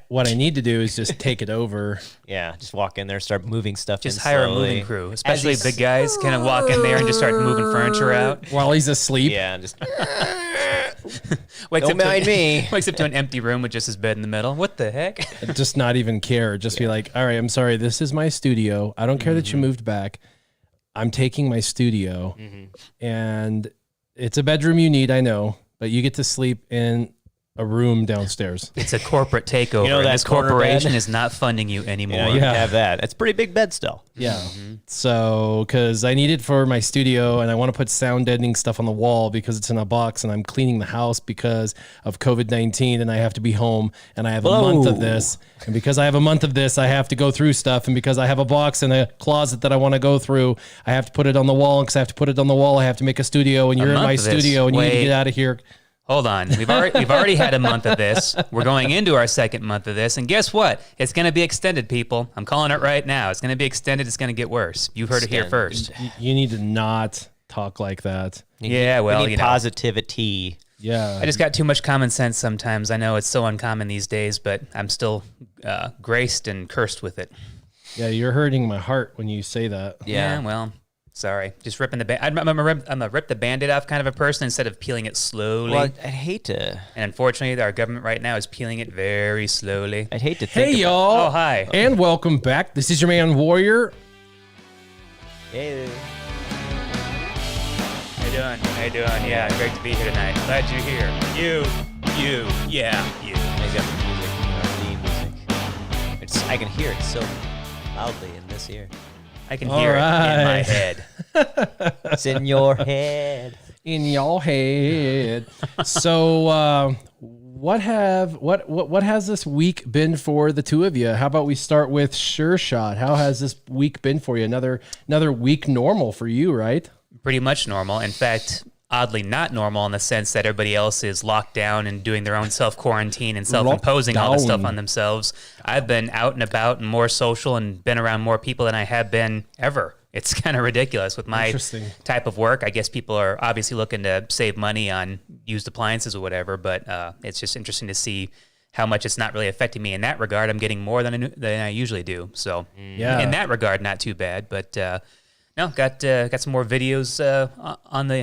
What I need to do is just take it over. Yeah, just walk in there, start moving stuff. Just hire a moving crew, especially big guys. Kind of walk in there and just start moving furniture out while he's asleep. Yeah, and just wakes don't mind me. Wakes up to an empty room with just his bed in the middle. What the heck? Just not even care. Just be like, all right, I'm sorry. This is my studio. I don't care that you moved back. I'm taking my studio, and it's a bedroom you need. I know, but you get to sleep in a room downstairs. It's a corporate takeover. You know, this corporation is not funding you anymore. Yeah, you have that. It's a pretty big bed still. Yeah. So, because I need it for my studio, and I want to put sound deadening stuff on the wall because it's in a box, and I'm cleaning the house because of COVID-19, and I have to be home, and I have a month of this. And because I have a month of this, I have to go through stuff, and because I have a box in a closet that I want to go through, I have to put it on the wall, and because I have to put it on the wall, I have to make a studio, and you're in my studio, and you need to get out of here. Hold on. We've already had a month of this. We're going into our second month of this. And guess what? It's going to be extended, people. I'm calling it right now. It's going to be extended. It's going to get worse. You heard it here first. You need to not talk like that. Yeah, well, we need positivity. Yeah. I just got too much common sense sometimes. I know it's so uncommon these days, but I'm still graced and cursed with it. Yeah, you're hurting my heart when you say that. Yeah, well... Sorry, just ripping the band. I'm a rip the Band-Aid off kind of a person instead of peeling it slowly. Well, I'd hate to. And unfortunately, our government right now is peeling it very slowly. I'd hate to think. Hey, y'all. Oh, hi. And welcome back. This is your man, Warrior. Hey. How you doing? How you doing? Yeah, great to be here tonight. Glad you're here. You. Yeah, you. I got the music, theme music. I can hear it so loudly in this ear. I can hear it in my head. It's in your head. In your head. So, what has this week been for the two of you? How about we start with SureShot? How has this week been for you? Another week normal for you, right? Pretty much normal. In fact, oddly not normal in the sense that everybody else is locked down and doing their own self-quarantine and self-imposing all this stuff on themselves. I've been out and about and more social and been around more people than I have been ever. It's kind of ridiculous with my type of work. I guess people are obviously looking to save money on used appliances or whatever, but it's just interesting to see how much it's not really affecting me in that regard. I'm getting more than I usually do. So in that regard, not too bad, but... No, got some more videos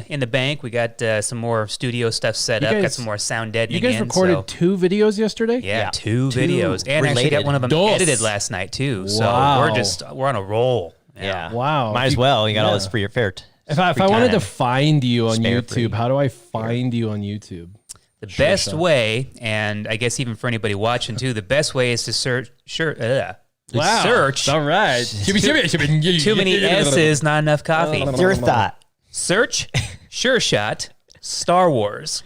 in the bank. We got some more studio stuff set up. Got some more sound deadening. You guys recorded 2 videos yesterday? Yeah, two videos, and actually got one of them edited last night too. Wow. So we're on a roll. Yeah. Wow. Might as well. You got all this for your fair. If I wanted to find you on YouTube, how do I find you on YouTube? The best way, and I guess even for anybody watching too, the best way is to search. Search. All right. Too many S's, not enough coffee. It's your thought. Search SureShot Star Wars.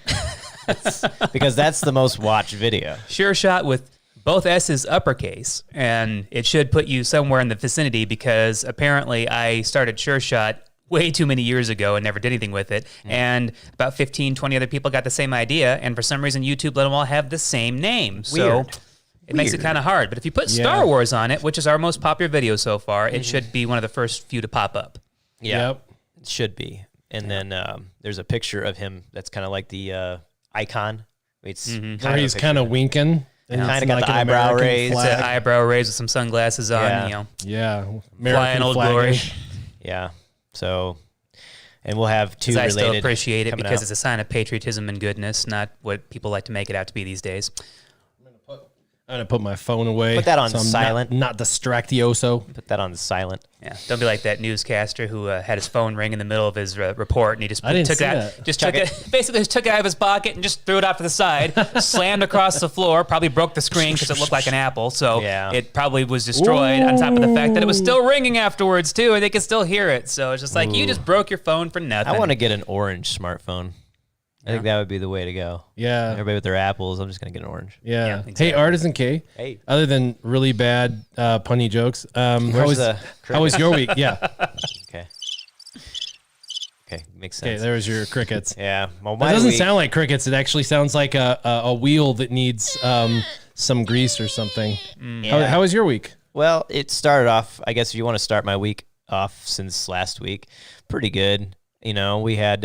Because that's the most watched video. SureShot with both S's uppercase, and it should put you somewhere in the vicinity because apparently I started SureShot way too many years ago and never did anything with it. And about 15, 20 other people got the same idea, and for some reason YouTube let them all have the same name. So it makes it kind of hard. But if you put Star Wars on it, which is our most popular video so far, it should be one of the first few to pop up. Yeah, it should be. And then there's a picture of him that's kind of like the icon. It's where he's kind of winking. And kind of got the eyebrow raised. It's an eyebrow raised with some sunglasses on, you know. Yeah. Flying Old Glory. Yeah. So, and we'll have 2 related. I still appreciate it because out. it's a sign of patriotism and goodness, not what people like to make it out to be these days. I'm going to put my phone away. Put that on silent. Not distractioso. Put that on silent. Yeah, don't be like that newscaster who had his phone ring in the middle of his report, and he just took it out of his pocket and just threw it off to the side, slammed across the floor, probably broke the screen because it looked like an apple, so it probably was destroyed. On top of the fact that it was still ringing afterwards too, and they could still hear it. So it's just like you just broke your phone for nothing. I want to get an orange smartphone. I think that would be the way to go. Yeah. Everybody with their apples, I'm just going to get an orange. Yeah. Exactly. Hey, Artisan K. Hey. Other than really bad punny jokes, how was your week? Yeah. Okay, makes sense. Okay, there was your crickets. Yeah. Well, it doesn't sound like crickets. It actually sounds like a wheel that needs some grease or something. How was your week? Well, it started off, I guess if you want to start my week off since last week, pretty good. You know, we had...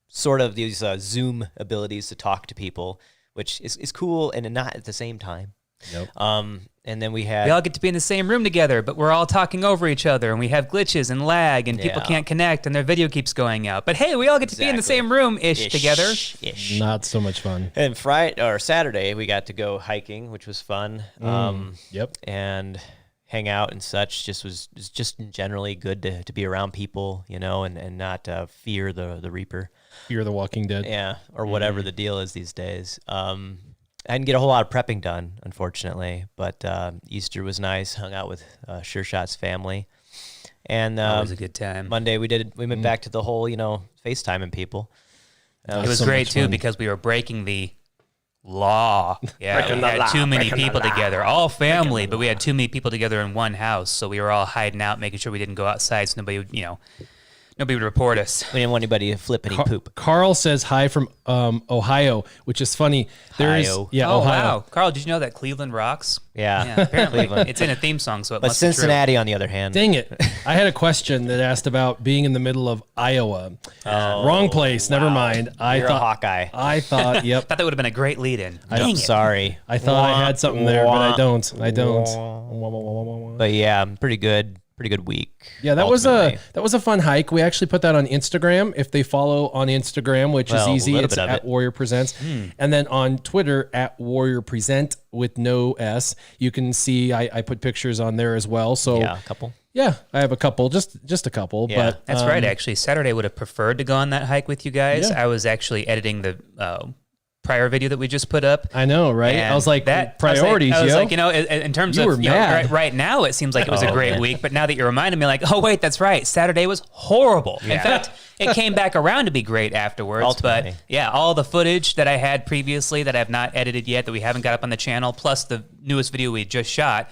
sort of these Zoom abilities to talk to people, which is cool and not at the same time. Nope. And then we all get to be in the same room together, but we're all talking over each other, and we have glitches and lag, and people can't connect, and their video keeps going out. But hey, we all get to be in the same room together. Not so much fun. And Friday or Saturday, we got to go hiking, which was fun. Yep. And hang out and such. Was just generally good to be around people, and not fear the Reaper. Fear the Walking Dead. Yeah, or whatever the deal is these days. I didn't get a whole lot of prepping done, unfortunately, but Easter was nice. Hung out with SureShot's family, and that was a good time. Monday we went back to the whole FaceTiming people. It was so great too because we were breaking the law. Yeah, we had too many people together, all family, but we had too many people together in one house, so we were all hiding out, making sure we didn't go outside, so nobody would Nobody would report us. We didn't want anybody to flip any poop. Carl says hi from Ohio, which is funny. Ohio. Ohio. Wow. Carl, did you know that Cleveland rocks? Yeah. Apparently. It's in a theme song, so it but must be true. Cincinnati, on the other hand. Dang it. I had a question that asked about being in the middle of Iowa. Wrong place. Wow. Never mind. You're a Hawkeye. I thought, yep. I thought that would have been a great lead-in. I'm sorry. I thought I had something there, but I don't. But yeah, pretty good week. Yeah, that ultimately. was a fun hike. We actually put that on Instagram. If they follow on Instagram, which is easy, it's at Warrior Presents. And then on Twitter at Warrior Present with no S. You can see I put pictures on there as well. So yeah, a couple. Yeah, I have a couple, just a couple. Yeah. But that's right. Actually, Saturday would have preferred to go on that hike with you guys. Yeah. I was actually editing the prior video that we just put up. I know, right? And I was like, priorities, I was like, in terms you of, were mad. right now, it seems like it was a great week, but now that you reminded me, like, oh, wait, that's right. Saturday was horrible. Yeah. In fact, it came back around to be great afterwards. Ultimately. But yeah, all the footage that I had previously that I have not edited yet, that we haven't got up on the channel, plus the newest video we just shot,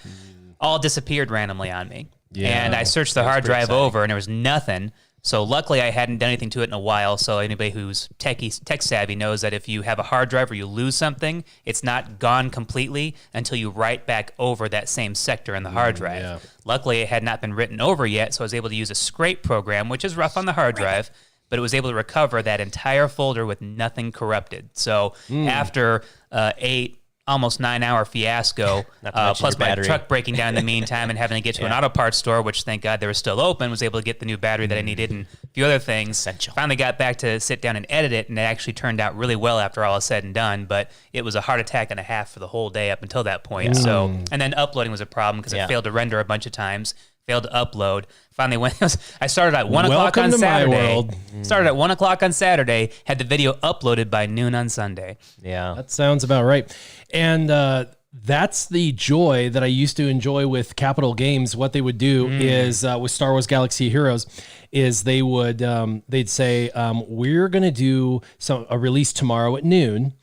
all disappeared randomly on me. Yeah. And I searched the hard drive over, and there was nothing. So luckily, I hadn't done anything to it in a while. So anybody who's tech savvy knows that if you have a hard drive or you lose something, it's not gone completely until you write back over that same sector in the hard drive. Yeah. Luckily, it had not been written over yet, so I was able to use a scrape program, which is rough on the hard drive, but it was able to recover that entire folder with nothing corrupted. So after 8-almost 9-hour fiasco, plus my truck breaking down in the meantime and having to get to an auto parts store, which thank God they were still open, was able to get the new battery that I needed and a few other things. Essential. Finally got back to sit down and edit it, and it actually turned out really well after all is said and done, but it was a heart attack and a half for the whole day up until that point. So, and then uploading was a problem because it failed to render a bunch of times. Failed to upload. Finally, I started at 1 o'clock on Saturday. Started at 1 o'clock on Saturday. Had the video uploaded by noon on Sunday. Yeah, that sounds about right. And that's the joy that I used to enjoy with Capital Games. What they would do is with Star Wars Galaxy Heroes, is they would they'd say we're going to do a release tomorrow at noon,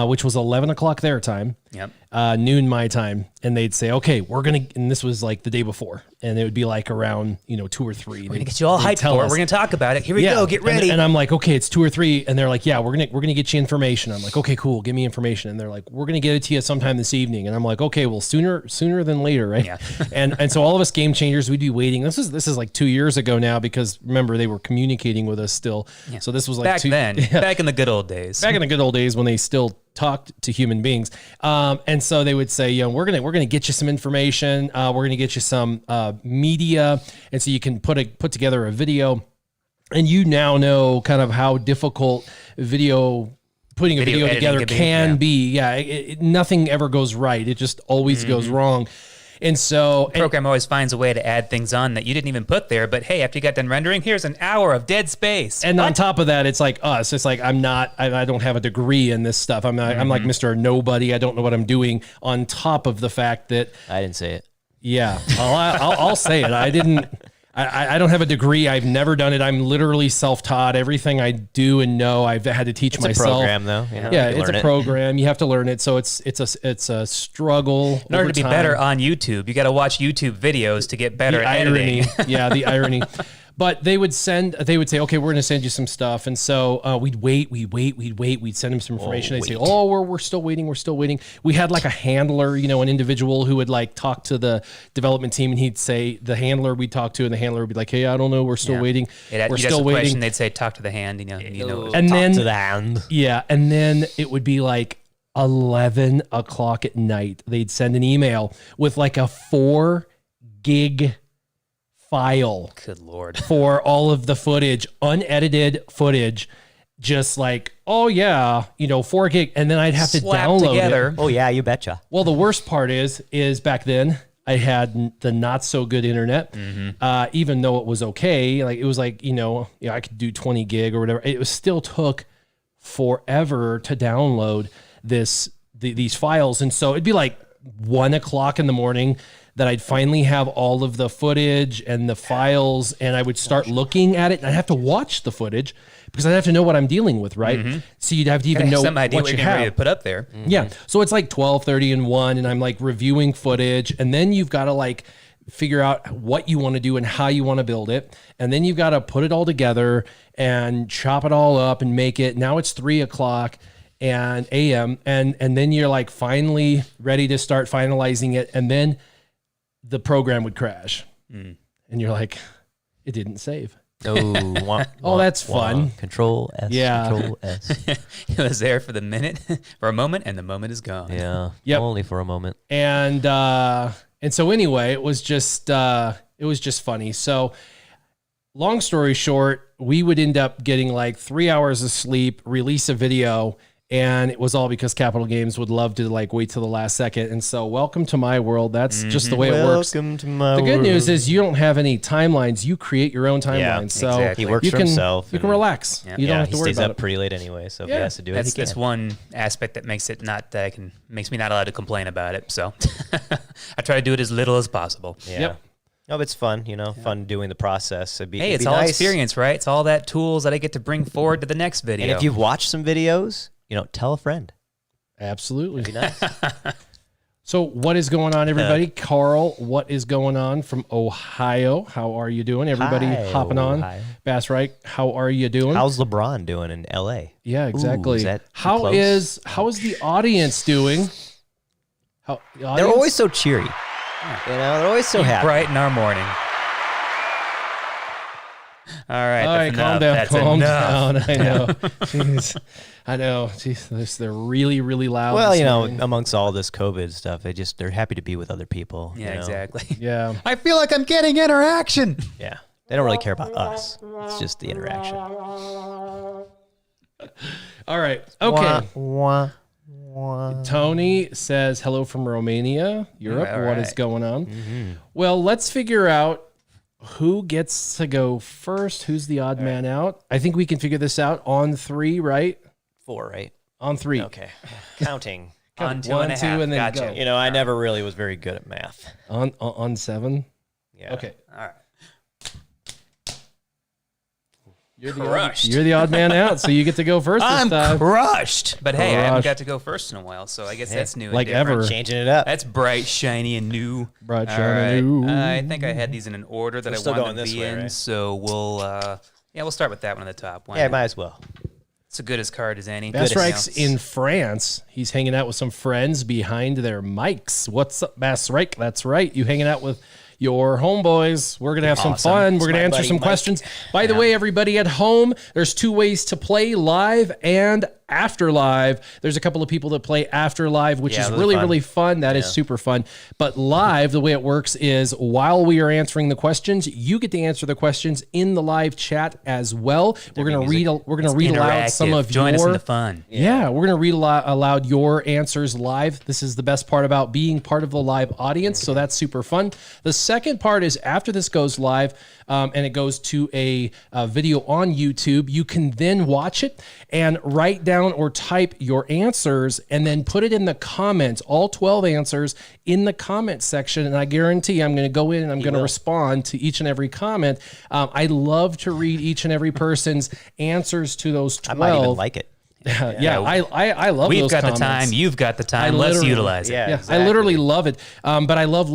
which was 11 o'clock their time. Yep. Noon my time, and they'd say, okay, we're gonna, and this was like the day before, and it would be like around 2 or 3. We're gonna get you all hyped for it. We're gonna talk about it. Here we go. Get ready. And I'm like, okay, it's 2 or 3, and they're like, yeah, we're gonna get you information. I'm like, okay, cool, give me information. And they're like, we're gonna get it to you sometime this evening. And I'm like, okay, well, sooner than later, right? Yeah. and so all of us game changers, we'd be waiting. This is like 2 years ago now, because remember, they were communicating with us still. Yeah. So this was like back in the good old days. Back in the good old days when they still talked to human beings. And so they would say, we're gonna get you some information. We're gonna get you some media, and so you can put together a video. And you now know kind of how difficult putting a video together can be. Yeah, nothing ever goes right. It just always goes wrong. And so the program always finds a way to add things on that you didn't even put there. But hey, after you got done rendering, here's an hour of dead space. And on top of that, it's like us. It's like I don't have a degree in this stuff. I'm like Mr. Nobody. I don't know what I'm doing. On top of the fact that I didn't say it. Yeah, I'll say it. I didn't. I don't have a degree. I've never done it. I'm literally self-taught. Everything I do and know, I've had to teach myself. It's a program, though. Yeah, it's a program. You have to learn it. So it's a struggle. In order to be better on YouTube, you got to watch YouTube videos to get better at editing. Yeah, the irony. But they would say, okay, we're going to send you some stuff. And so we'd wait. We'd send them some information. They'd say, we're still waiting. We had like a handler, an individual who would like talk to the development team, and he'd say, the handler we'd talk to, and the handler would be like, hey, I don't know. We're still waiting. We're still waiting. Question, they'd say, talk to the hand, and then, to the hand. Yeah. And then it would be like 11 o'clock at night, they'd send an email with like a 4 gig file. Good Lord. For all of the footage, unedited footage, just like, oh yeah, 4 gig. And then I'd have to Slapped download together. it. Oh yeah, you betcha. Well, the worst part is back then I had the not so good internet, even though it was okay. Like it was like, I could do 20 gig or whatever. It was still took forever to download these files. And so it'd be like 1 o'clock in the morning that I'd finally have all of the footage and the files, and I would start looking at it, and I'd have to watch the footage because I'd have to know what I'm dealing with, right? So you'd have to even know some idea what you you're ready to have. put up there. Yeah. So it's like 12:30 and 1, and I'm like reviewing footage, and then you've got to like figure out what you want to do and how you want to build it. And then you've got to put it all together and chop it all up and make it. Now it's 3 o'clock and AM, and then you're like finally ready to start finalizing it. And then the program would crash. And you're like, it didn't save. Oh, that's fun. Control S. Yeah. Control S. It was there for a moment, and the moment is gone. Yeah. Yep. Only for a moment. And so anyway, it was just funny. So long story short, we would end up getting like 3 hours of sleep, release a video, and it was all because Capital Games would love to like wait till the last second. And so welcome to my world. That's just the way it works. Welcome to my The good world. news is you don't have any timelines. You create your own timelines. Yeah, so exactly. He works you for can, himself. You can and- relax. Yeah. You don't Yeah, have he to worry stays about up it. pretty late anyway, so if Yeah. he has to do That's it, he that's can. one aspect that makes it not that makes me not allowed to complain about it. So I try to do it as little as possible. Yeah. Yep. No, but it's fun, fun doing the process. It'd be, Hey, it'd it's be all nice. experience, right? It's all that tools that I get to bring forward to the next video. And if you've watched some videos, tell a friend. Absolutely. It'd be nice. So what is going on, everybody? Carl, what is going on from Ohio? How are you doing? Everybody Hi, hopping on. Ohio. Bass Reich, how are you doing? How's LeBron doing in LA? Yeah, exactly. is that too How close? is the audience doing? The They're audience? always so cheery. They're always so happy. brighten our morning. All right, All right, that's calm enough. down, That's calm enough. down. I know. Jeez. I know. Jeez, they're really, really loud. Well, this morning. amongst all this COVID stuff, they're happy to be with other people. Yeah, exactly. Yeah. I feel like I'm getting interaction. Yeah. They don't really care about us. It's just the interaction. All right. Okay. Wah, wah. Tony says hello from Romania, Europe. All What is right. going on? Well, let's figure out who gets to go first. Who's the odd man out? I think we can figure this out on 3, right? 4, right? On 3. Okay. Counting. On two 1, and a 2, half. and then Gotcha. go. I never really was very good at math. On 7. Yeah. Okay. All right. You're Crushed. the odd man out, so you get to go first this I'm time. crushed. But hey, I haven't Crushed. got to go first in a while, so I guess that's new. Like and different. ever. Changing it up. That's bright, shiny, and new. Bright, All shiny, new. I think I had these in an order that We're I still wanted going to this be way, in, right? so we'll start with that one at the top. Why Yeah, not? might as well. It's a good as card as any. Bass Good as Reich's else. in France. He's hanging out with some friends behind their mics. What's up, Bass Reich? That's right. You hanging out with your homeboys. We're going to have some Awesome. fun. We're going to my answer buddy some Mike. questions. By the way, everybody at home, there's 2 ways to play: live and after live. There's a couple of people that play after live, which Yeah, is those are really, fun. really fun. That is super fun. But live, the way it works is while we are answering the questions, you get to answer the questions in the live chat as well. We're going to read aloud some Interactive. of Join your us in the fun. yeah, we're going to read aloud your answers live. This is the best part about being part of the live audience, so that's super fun. The second part is after this goes live and it goes to a video on YouTube, you can then watch it and write down or type your answers and then put it in the comments, all 12 answers in the comment section, and I guarantee I'm going to go in and I'm going to respond to each and every comment. I love to read each and every person's answers to those 12. I might even like it. Yeah, I love We've those got comments. the time. You've got the time. I Let's literally- utilize it. Yeah. Yeah, Exactly. I literally love it. But I love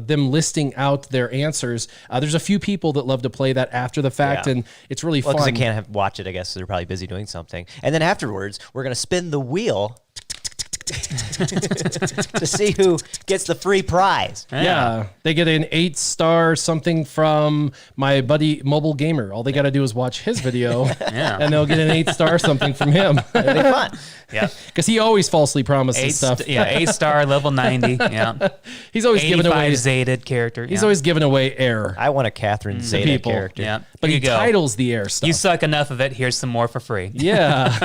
them listing out their answers. There's a few people that love to play that after the fact, Yeah. and it's really Well, because fun. they can't watch it, I guess, so they're probably busy doing something. And then afterwards, we're going to spin the wheel. to see who gets the free prize. Yeah, they get an 8-star something from my buddy Mobile Gamer. All they got to do is watch his video, and they'll get an 8-star something from him. It'll be fun. Yeah, because he always falsely promises stuff. 8-star, level 90. Yeah, he's always giving away Zetaed character. He's always giving away air. I want a Catherine Zeta people. character. Yeah, But he titles the air stuff. You suck enough of it. Here's some more for free. Yeah.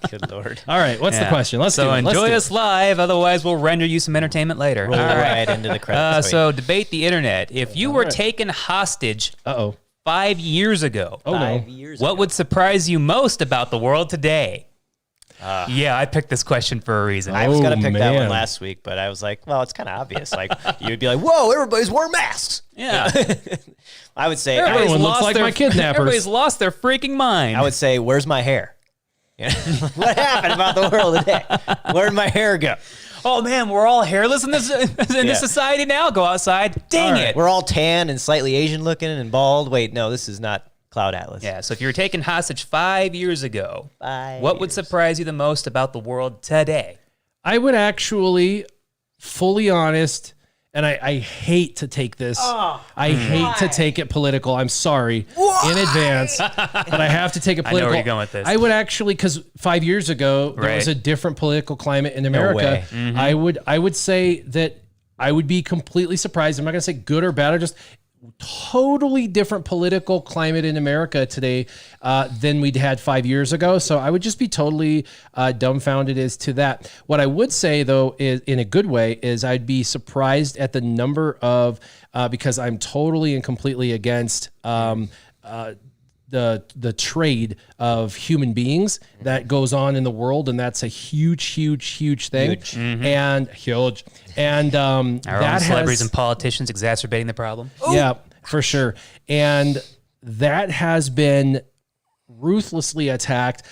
Good Lord. All right. What's the question? Let's do it. Enjoy us live. Otherwise, we'll render you some entertainment later. Roll right into the credits. So debate the internet. If you were taken hostage 5 years ago, what would surprise you most about the world today? I picked this question for a reason. I was going to pick that one last week, but I was like, well, it's kind of obvious. Like, you would be like, whoa, everybody's wearing masks. Yeah. I would say, everyone looks like my kidnappers. Everybody's lost their freaking mind. I would say, where's my hair? What happened about the world today? Where'd my hair go? Oh, man, we're all hairless in this society now. Go outside. Dang it. We're all tan and slightly Asian looking and bald. Wait, no, this is not Cloud Atlas. Yeah, so if you were taken hostage 5 years ago, what would surprise you the most about the world today? I would actually, fully honest, and I hate to take this. I hate to take it political. I'm sorry in advance, but I have to take it political. I know where you're going with this. I would actually, because 5 years ago, there was a different political climate in America. I would say that I would be completely surprised. I'm not going to say good or bad. I just totally different political climate in America today than we'd had 5 years ago. So I would just be totally dumbfounded as to that. What I would say, though, is in a good way, is I'd be surprised at the number of, because I'm totally and completely against the trade of human beings that goes on in the world, and that's a huge thing. And huge. And our own celebrities and politicians exacerbating the problem. Yeah, for sure. And that has been ruthlessly attacked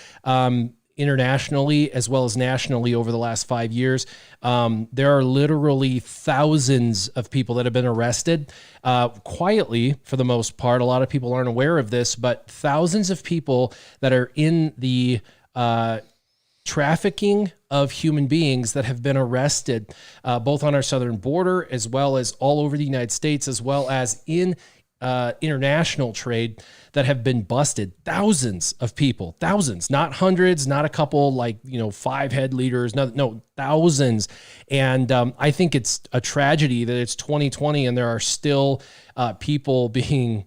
internationally as well as nationally over the last 5 years. There are literally thousands of people that have been arrested quietly for the most part. A lot of people aren't aware of this, but thousands of people that are in the trafficking of human beings that have been arrested, both on our southern border as well as all over the United States, as well as in international trade, that have been busted. Thousands of people, thousands, not hundreds, not a couple, like, 5 head leaders, no, thousands. And I think it's a tragedy that it's 2020 and there are still people being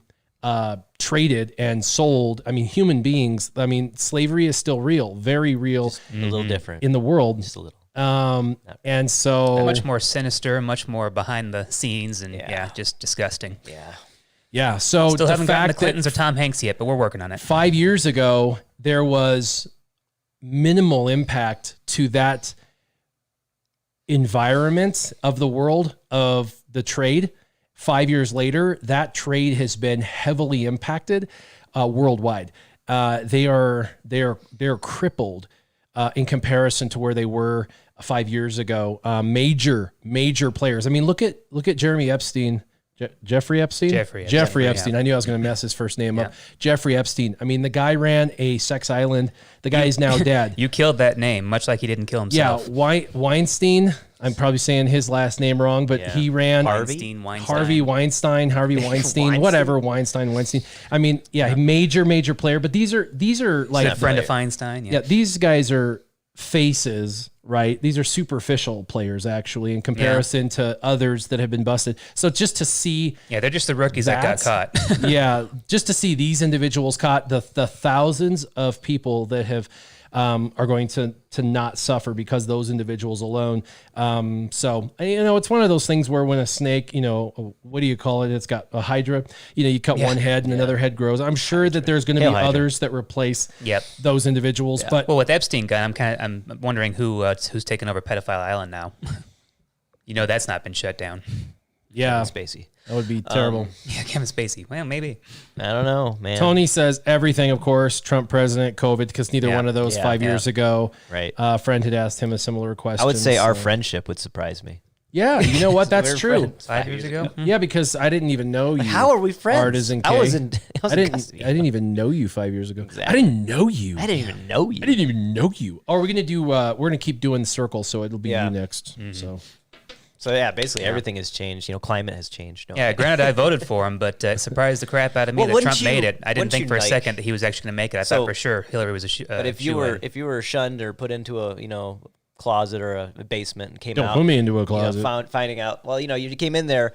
traded and sold. I mean, human beings. I mean, slavery is still real, very real. Just a little different in the world. Just a little. And so much more sinister, much more behind the scenes, and just disgusting. Yeah. So still haven't gotten the fact Clintons or Tom Hanks yet, but we're working on it. 5 years ago, there was minimal impact to that environment of the world of the trade. 5 years later, that trade has been heavily impacted worldwide. They are crippled in comparison to where they were 5 years ago. Major players. I mean, look at Jeremy Epstein. Jeffrey Epstein? Jeffrey Epstein. I knew I was going to mess his first name up. Jeffrey Epstein. I mean, the guy ran a sex island. The guy is now dead. You killed that name, much like he didn't kill himself. Yeah, Weinstein. I'm probably saying his last name wrong, but he ran Harvey Weinstein, whatever, Weinstein. I mean, major player. But these are like a friend of Feinstein. Yeah, these guys are faces, right? These are superficial players, actually, in comparison to others that have been busted. So just to see, they're just the rookies that got caught. Just to see these individuals caught, the thousands of people that have are going to not suffer because those individuals alone. So, it's one of those things where when a snake, what do you call it? It's got a hydra, you cut one head and another head grows. I'm sure that there's going to be others that replace those individuals. Yeah. But with Epstein guy, I'm wondering who's taking over Pedophile Island now. That's not been shut down. Yeah. Kevin Spacey. That would be terrible. Kevin Spacey. Well, maybe. I don't know, man. Tony says everything, of course, Trump president, COVID, because neither one of those 5 years ago. Right. A friend had asked him a similar question. I would say our friendship would surprise me. Yeah, you know what? That's We were true. friends 5 years ago. Yeah, because I didn't even know you. How are we friends? Artisan K. I was in I custody. didn't even know you 5 years ago. Exactly. I didn't know you. I didn't even know you. I didn't even know you. Oh, we're gonna do. We're gonna keep doing the circle, so it'll be you next. So yeah, basically everything has changed. Climate has changed. No? Yeah, granted, I voted for him, but it surprised the crap out of me Well, that wouldn't Trump you- made it. I didn't wouldn't think you, for a like- second that he was actually going to make it. I So- thought for sure Hillary was a But if you were shunned or put into a closet or a basement and came Don't out, put me into a closet. finding out. Well, you came in there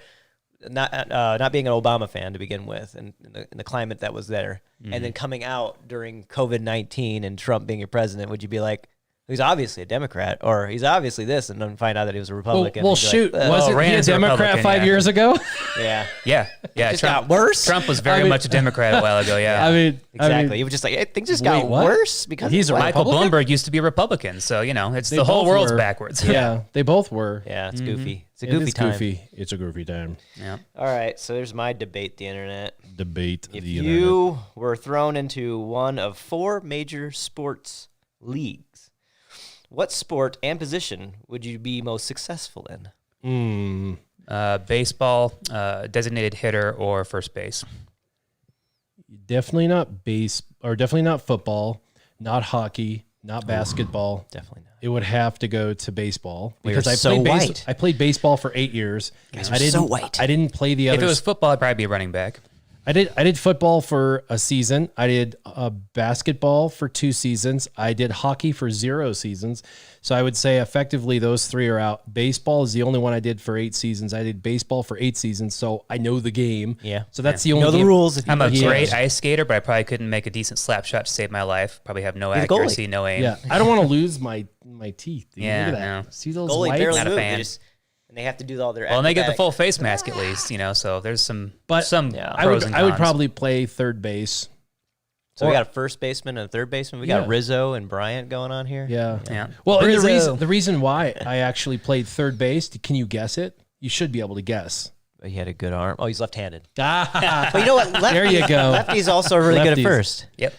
not being an Obama fan to begin with, and in the climate that was there, and then coming out during COVID-19 and Trump being your president, would you be like, he's obviously a Democrat, or he's obviously this, and then find out that he was a Republican? Well, and you'd be shoot, like, wasn't he a Rand's a Democrat Republican, 5 yeah. years ago? yeah, Yeah. just got worse. Trump was very much a Democrat a while ago, yeah. I mean, Exactly. You were just like, hey, things just got Wait, what? worse because He's a what? Michael Republican? Bloomberg used to be a Republican, so, it's They the whole both world's were. backwards. Yeah, they both were. Yeah, it's goofy. It's a It goofy is time. goofy. It's a goofy time. Yeah. All right, so there's my debate the internet. Debate If the internet. you were thrown into one of 4 major sports leagues, what sport and position would you be most successful in? Baseball, designated hitter, or first base. Definitely not definitely not football, not hockey, not basketball. Definitely not. It would have to go to baseball We because are I so played white. I played baseball for 8 years. I are didn't. so white. I didn't play the If other. it was football, I'd probably be a running back. I did football for a season. I did basketball for 2 seasons. I did hockey for 0 seasons. So I would say effectively those 3 are out. Baseball is the only one I did for 8 seasons. I did baseball for 8 seasons, so I know the game. Yeah. So that's the only Know the game. rules. I'm a Yeah. great ice skater, but I probably couldn't make a decent slap shot to save my life. Probably have no the goalie. accuracy, no aim. Yeah, I don't want to lose my teeth. Dude. Yeah, Look at that. no. See those Goalie lights? barely Not a move. fan. And they have to do all their. Well, and they get the acrobatic- full face mask at least, so there's some But Yeah. I pros would and I would cons. probably play third base. So we got a first baseman and a third baseman. We got Yeah. Rizzo and Bryant going on here. Yeah. Yeah. Well, and Rizzo. the reason why I actually played third base, can you guess it? You should be able to guess. But he had a good arm. Oh, he's left-handed. Ah, But you know what? There you go. Lefty's also really good at Lefties. first. Yep.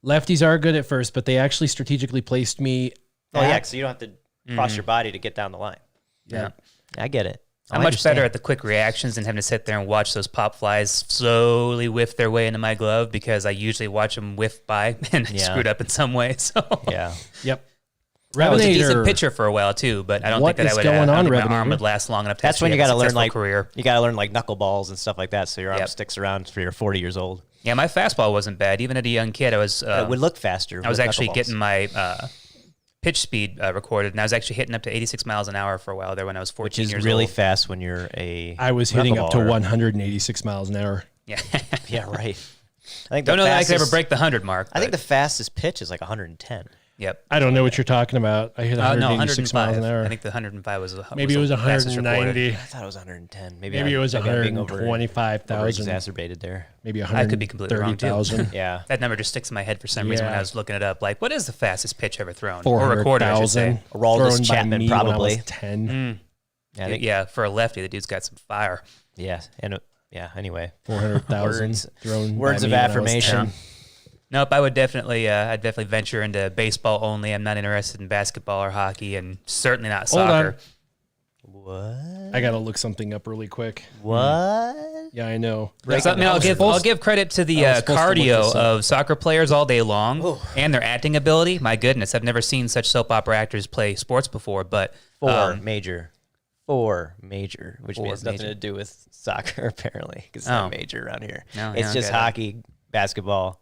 lefties are good at first, but they actually strategically placed me. Oh yeah, at- so you don't have to cross your body to get down the line. Yeah. I get it. I'm much better at the quick reactions than having to sit there and watch those pop flies slowly whiff their way into my glove because I usually watch them whiff by and Yeah. screwed up in some way. So Yeah. Yep. I was a decent Revenator. pitcher for a while too, but I don't What think that is I would. going I on, don't think my Revenator? arm would last long enough. To That's when actually you have a got to learn successful like career. you got to learn like knuckleballs and stuff like that, so your arm Yep. sticks around for your 40 years old. Yeah, my fastball wasn't bad. Even at a young kid, I was. It would look faster. I was with actually knuckleballs. getting my pitch speed recorded, and I was actually hitting up to 86 miles an hour for a while there when I was 14 which is years really old. fast when you're a. I was hitting up to knuckleballer. 186 miles an hour. Yeah. Yeah, right. I think Don't know that I could ever fastest- break the 100 mark. I think but- the fastest pitch is like 110. Yep. I don't know what you're talking about. I hit No, 186 miles 105. an hour. I think the 105 was Maybe it was the fastest 190. I thought it was 110. Maybe Maybe it was maybe I'm being over 125,000. exacerbated there. Maybe I could be completely wrong, too. 130,000. Yeah. That number just sticks in my head for some reason when Yeah. I was looking it up. Like, what is the fastest pitch ever thrown? Or recorded, I should 400,000. say. Aroldis Thrown by Chapman, me when I was probably. 10. Yeah, I think- Yeah, for a lefty, the dude's got some fire. yeah. And yeah. Anyway, 400,000 Words- thrown. words by of me when I was affirmation. 10. Nope, I'd definitely venture into baseball only. I'm not interested in basketball or hockey, and certainly not Hold soccer. What? I gotta look something up really quick. What? Yeah, I know. I'll give credit to the I was supposed to look cardio this up. of soccer players all day long and their acting ability. My goodness, I've never seen such soap opera actors play sports before. But Four major, which Four means nothing major. to do with soccer apparently, because it's Oh. not major around here. No, It's yeah, just okay. hockey, basketball,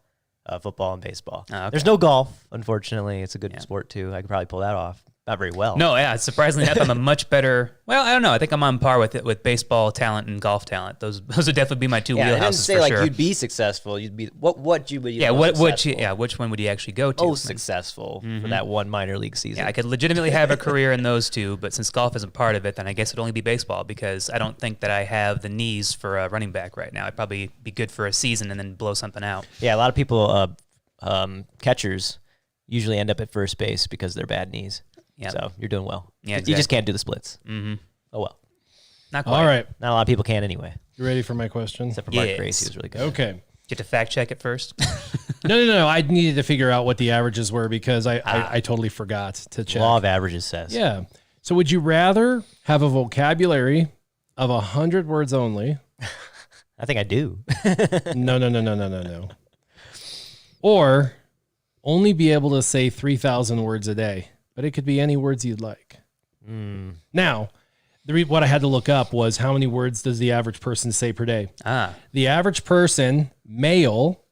football, and baseball. Oh, okay. There's no golf, unfortunately. It's a good sport too. I could probably pull that off. Not very well. no, yeah, surprisingly enough, I'm a much better. Well, I don't know. I think I'm on par with baseball talent and golf talent. Those would definitely be my two Yeah, I didn't wheelhouses say for like sure. you'd be successful. You'd be what you would. Yeah, which one would you actually go to? Most successful for that one minor league season. Yeah, I could legitimately have a career in those two, but since golf isn't part of it, then I guess it'd only be baseball because I don't think that I have the knees for a running back right now. I'd probably be good for a season and then blow something out. Yeah, a lot of people, catchers, usually end up at first base because of their bad knees. Yeah. So you're doing well. Yeah, You just can't do the splits. Mm-hmm. Oh well. Not quite. All right. Not a lot of people can anyway, You ready for my question? except for Mark Yes. Grace. He was really good. Okay. Get to fact check it first. No. I needed to figure out what the averages were because I totally forgot to check. Law of averages says. Yeah. So would you rather have a vocabulary of 100 words only? I think I do. No. Or only be able to say 3,000 words a day, but it could be any words you'd like. Now, what I had to look up was how many words does the average person say per day? The average person, male,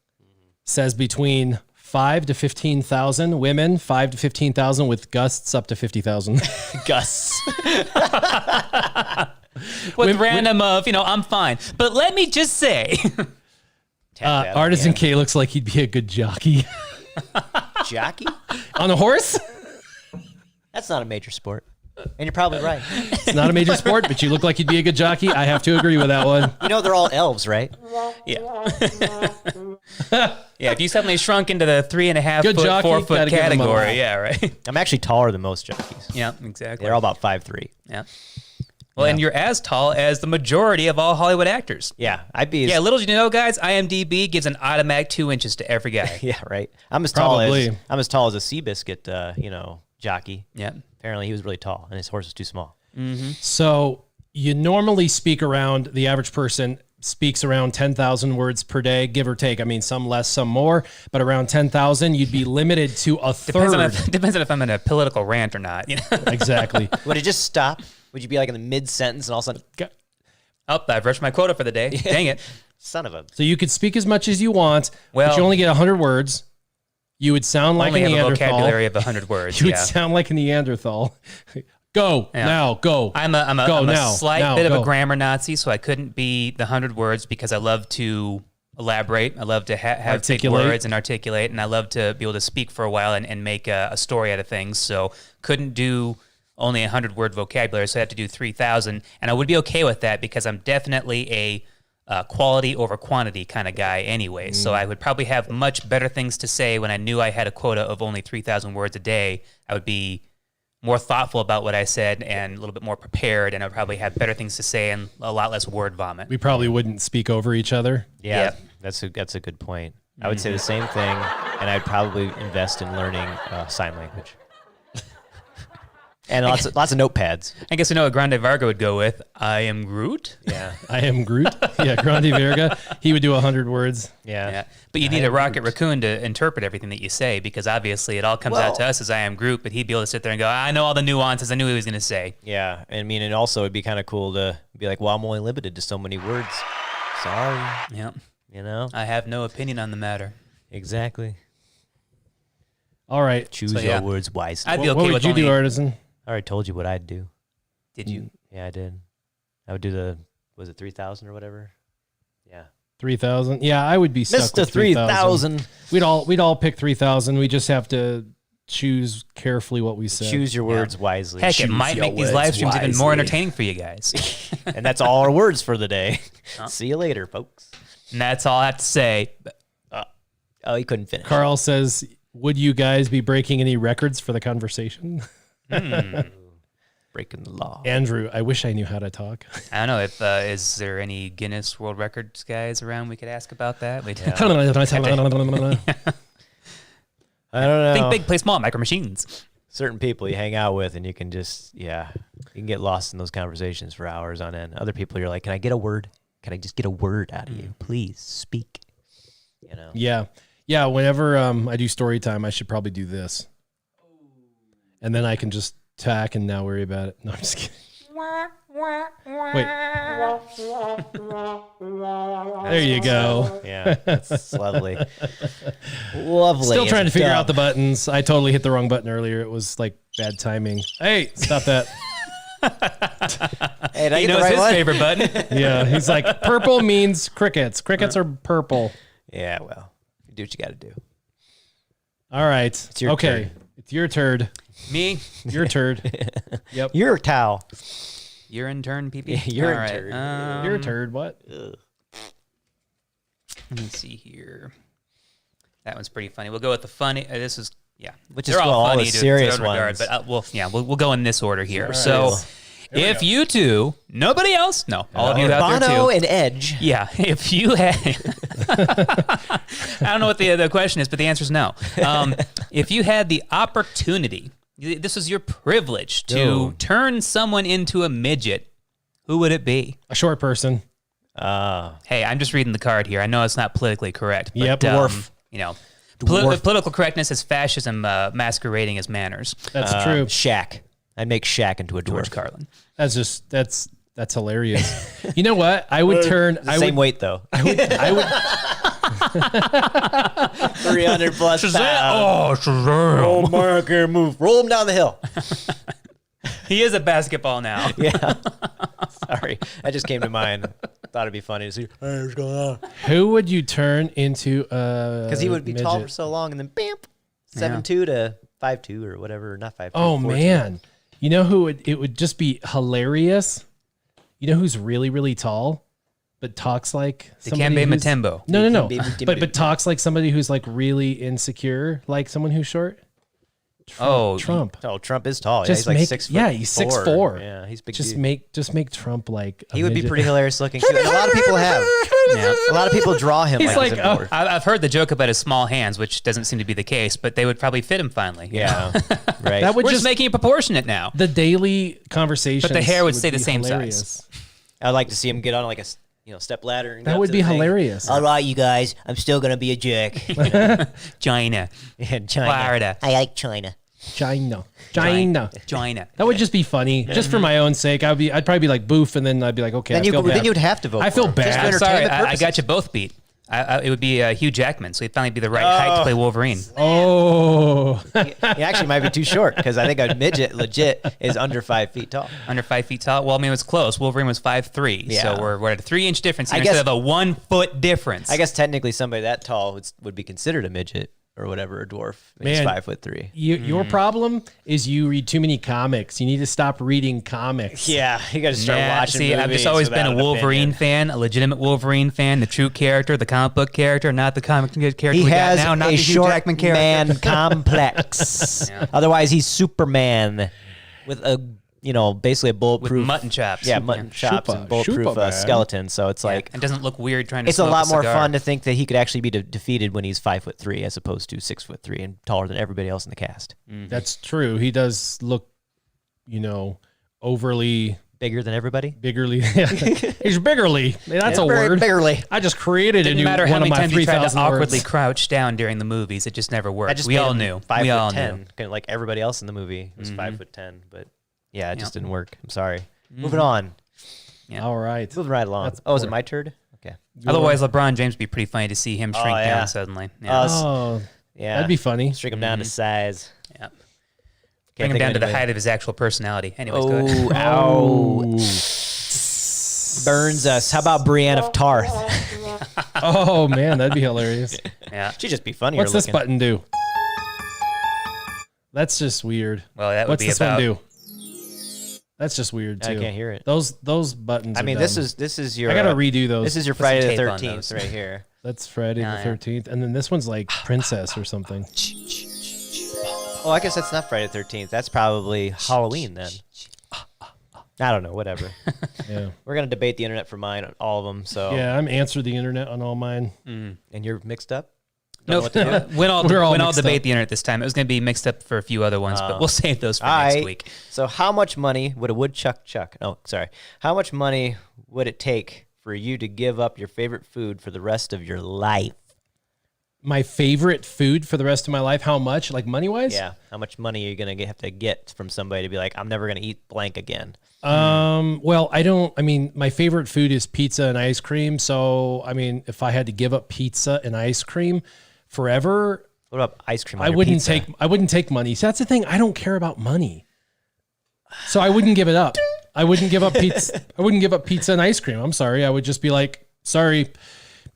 says between 5 to 15,000. Women, 5 to 15,000 with gusts up to 50,000. Gusts. With random of, I'm fine. But let me just say. Artisan K looks like he'd be a good jockey. Jockey? On a horse? That's not a major sport. And you're probably right. It's not a major sport, but you look like you'd be a good jockey. I have to agree with that one. They're all elves, right? Yeah. Yeah, if you suddenly shrunk into the 3.5 Good foot, jockey, 4 foot gotta give them a category, laugh. yeah, right. I'm actually taller than most jockeys. Yeah, exactly. They're all about 5'3". Yeah. Well, and you're as tall as the majority of all Hollywood actors. Yeah, I'd be. Yeah, little did you know, guys, IMDb gives an automatic 2 inches to every guy. Yeah, right. I'm as Probably. tall as a Seabiscuit, jockey. Yeah. Apparently, he was really tall, and his horse was too small. So you normally speak around, the average person speaks around 10,000 words per day, give or take. I mean, some less, some more, but around 10,000, you'd be limited to a third. Depends on if I'm in a political rant or not. Exactly. Would it just stop? Would you be like in the mid-sentence and all of a sudden, Oh, I've reached my quota for the day. Dang it. son of a... So you could speak as much as you want, Well, but you only get 100 words. You would sound like Only a have a Neanderthal. vocabulary of 100 words. You would Yeah. sound like a Neanderthal. Go Yeah. now, go. I'm a Go I'm a now, slight now, bit of go. a grammar Nazi, so I couldn't be the 100 words because I love to elaborate. I love to have big Articulate. words and articulate, and I love to be able to speak for a while and make a story out of things. So couldn't do only 100-word vocabulary, so I had to do 3,000, and I would be okay with that because I'm definitely a quality over quantity kind of guy anyway. So I would probably have much better things to say when I knew I had a quota of only 3,000 words a day. I would be more thoughtful about what I said and a little bit more prepared, and I'd probably have better things to say and a lot less word vomit. We probably wouldn't speak over each other. Yeah, Yep. that's a good point. I would say the same thing, and I'd probably invest in learning sign language. And lots of notepads. I guess I know what Grande Varga would go with. I am Groot. Yeah. I am Groot. Yeah, Grande Verga. He would do 100 words. Yeah. Yeah, but you need a Rocket Raccoon to interpret everything that you say because obviously it all comes out to us as I am Groot, but he'd be able to sit there and go, I know all the nuances. I knew what he was going to say. Yeah. I mean, and also it'd be kind of cool to be like, well, I'm only limited to so many words. Sorry. Yeah, I have no opinion on the matter. Exactly. All right. Choose So, your yeah. words wisely. I'd be What okay would with you only, do, Artisan? I already told you what I'd do. Did you? Yeah, I did. I would do was it 3,000 or whatever? Yeah. 3,000? Yeah, I would be stuck Mr. with 3,000. 3,000. We'd all pick 3,000. We just have to choose carefully what we say. Choose your words wisely. Heck, it Choose might your make these words live streams even more wisely. entertaining for you guys. And that's all our words for the day. See you later, folks. And that's all I have to say. Oh, you couldn't finish. Carl says, would you guys be breaking any records for the conversation? Breaking the law. Andrew, I wish I knew how to talk. I don't know if is there any Guinness World Records guys around we could ask about that. I I don't know. Think big, play small, micro machines. Certain people you hang out with and you can just, you can get lost in those conversations for hours on end. Other people you're like, can I get a word? Can I just get a word out of you? Please speak. Yeah. Yeah, whenever I do story time, I should probably do this. And then I can just tack and now worry about it. No, I'm just kidding. Wait. There you go. Yeah, that's lovely. Lovely. Still trying to as a figure dub. out the buttons. I totally hit the wrong button earlier. It was like bad timing. Hey, stop that. Hey, did I He get the knows right his one? favorite button. Yeah, he's like, purple means crickets. Crickets are purple. Yeah, well, you do what you got to do. All right. your okay. turn. It's your turd. Me, Your turd. Yep. You're a cow. you're in turn, PP. Yeah, you're in All turn. Your turd. What? Let me see here. That one's pretty funny. We'll go with the funny. This is Which they're is all all funny the to serious their own regard, ones. but we'll go in this order here. All So, right. if you two, nobody else, no, all of you out there Bono too. and Edge. Yeah, if you had, I don't know what the question is, but the answer is no. If you had the opportunity This was your privilege to turn someone into a midget. Who would it be? A short person. Hey, I'm just reading the card here. I know it's not politically correct, but dwarf. Political correctness is fascism masquerading as manners. That's true. Shaq. I'd make Shaq into a dwarf. George Carlin. That's hilarious. You know what? I would turn. Same weight though. I would 300 plus pounds. Shazam. Oh, Mark, can't move. Roll him down the hill. He is a basketball now. Yeah. Sorry. That just came to mind. Thought it'd be funny to see. Hey, what's going on? Who would you turn into a Because he would be midget? tall for so long and then bam, 7'2" to 5'2" or whatever. Not 5'2". Oh 4'2". man. You know who it would just be hilarious? You know who's really, really tall, but talks like somebody Dikembe who's- Mutombo. No. Dikembe But talks like somebody who's like really insecure, like someone who's short. Trump. Oh, Trump is tall. Just yeah, he's like make- 6 yeah, he's 6'4". Yeah, he's big. Just dude. make Trump like a He would be midget. pretty hilarious looking too. And a lot of people have. Yeah. A lot of people draw him. He's like, like, as a dwarf. I've heard the joke about his small hands, which doesn't seem to be the case, but they would probably fit him finally. Yeah, right. That would We're just just making it proportionate now. the daily conversation. But the hair would stay the same size. I'd like to see him get on like a step ladder. And That get would up to be the thing. hilarious. All right, you guys, I'm still gonna be a jerk. China. Yeah, China. Florida. I like China. China. China. That would just be funny, just for my own sake. I'd probably be like boof, and then I'd be like, okay, Then I feel bad. then you'd have to vote. I feel for him. bad. Just for I'm sorry, entertainment I purposes. got you both beat. It would be Hugh Jackman, so he'd finally be the right height to play Wolverine. Oh, He actually might be too short because I think a midget legit is under 5 feet tall. Under 5 feet tall. Well, I mean, it was close. Wolverine was 5'3", Yeah. so we're at a 3-inch difference I here guess- instead of a 1 foot difference. I guess technically somebody that tall would be considered a midget or whatever, a dwarf. He's Man. 5'3". your problem is you read too many comics. You need to stop reading comics. Yeah, you got to start watching. See, I've just always been a Wolverine fan, a legitimate Wolverine fan, the true character, the comic book character, not the comic character He we got has now, not a the Hugh short Jackman character. man complex. Otherwise, he's Superman with a basically a With bulletproof mutton chops. Yeah, mutton chops Schupa- and bulletproof Schupa, man. skeleton. So it's like It doesn't look weird trying to it's a smoke lot more cigar. fun to think that he could actually be defeated when he's 5'3" as opposed to 6'3" and taller than everybody else in the cast. That's true. He does look, overly Bigger than everybody. biggerly. He's biggerly. That's a word. Biggerly. I just created a Didn't new matter one how of many my times he tried to 3,000 awkwardly words. crouch down during the movies. It just never I worked. just We made all him knew. 5'10", We all knew. kind of like everybody else in the movie was 5'10", but yeah, it just Yep. didn't work. I'm sorry. Moving on. Yeah. All right. Moving right along. That's Is it poor. my turn? Okay. Otherwise, LeBron James would be pretty funny to see him shrink yeah. down suddenly. Yeah. Oh, Yeah. that'd be funny. Shrink him down to size. Yeah. Can't Bring him think down of to the anybody. height of his actual personality. Anyways, go ahead. Oh, ow. Burns us. How about Brienne of Tarth? Oh man, that'd be hilarious. Yeah. She'd just be funnier What's this looking. button do? That's just weird. Well, that would What's be this about. one do? That's just weird too. I can't hear it. Those buttons. I are mean, dumb. this is your. I gotta redo those. This is your Put some Friday the tape on 13th those. right here. That's Friday Yeah, the yeah. 13th, and then this one's like Princess or something. Oh, I guess that's not Friday the 13th. That's probably Halloween then. I don't know. Whatever. Yeah. We're gonna debate the internet for mine on all of them. So Yeah, I'm answered the internet on all mine. and you're mixed up. Nope. Don't know what to do? We'll all mixed debate up. the internet this time. It was going to be mixed up for a few other ones, but we'll save those for All next right. week. So how much money would a woodchuck chuck? Oh, sorry. How much money would it take for you to give up your favorite food for the rest of your life? My favorite food for the rest of my life. How much? Like money wise? Yeah. How much money are you gonna have to get from somebody to be like, I'm never gonna eat blank again? Well, I mean, my favorite food is pizza and ice cream. So, I mean, if I had to give up pizza and ice cream forever, What about ice cream? On I your wouldn't pizza? take money. So that's the thing. I don't care about money. So I wouldn't give it up. I wouldn't give up pizza. I wouldn't give up pizza and ice cream. I'm sorry. I would just be like, sorry,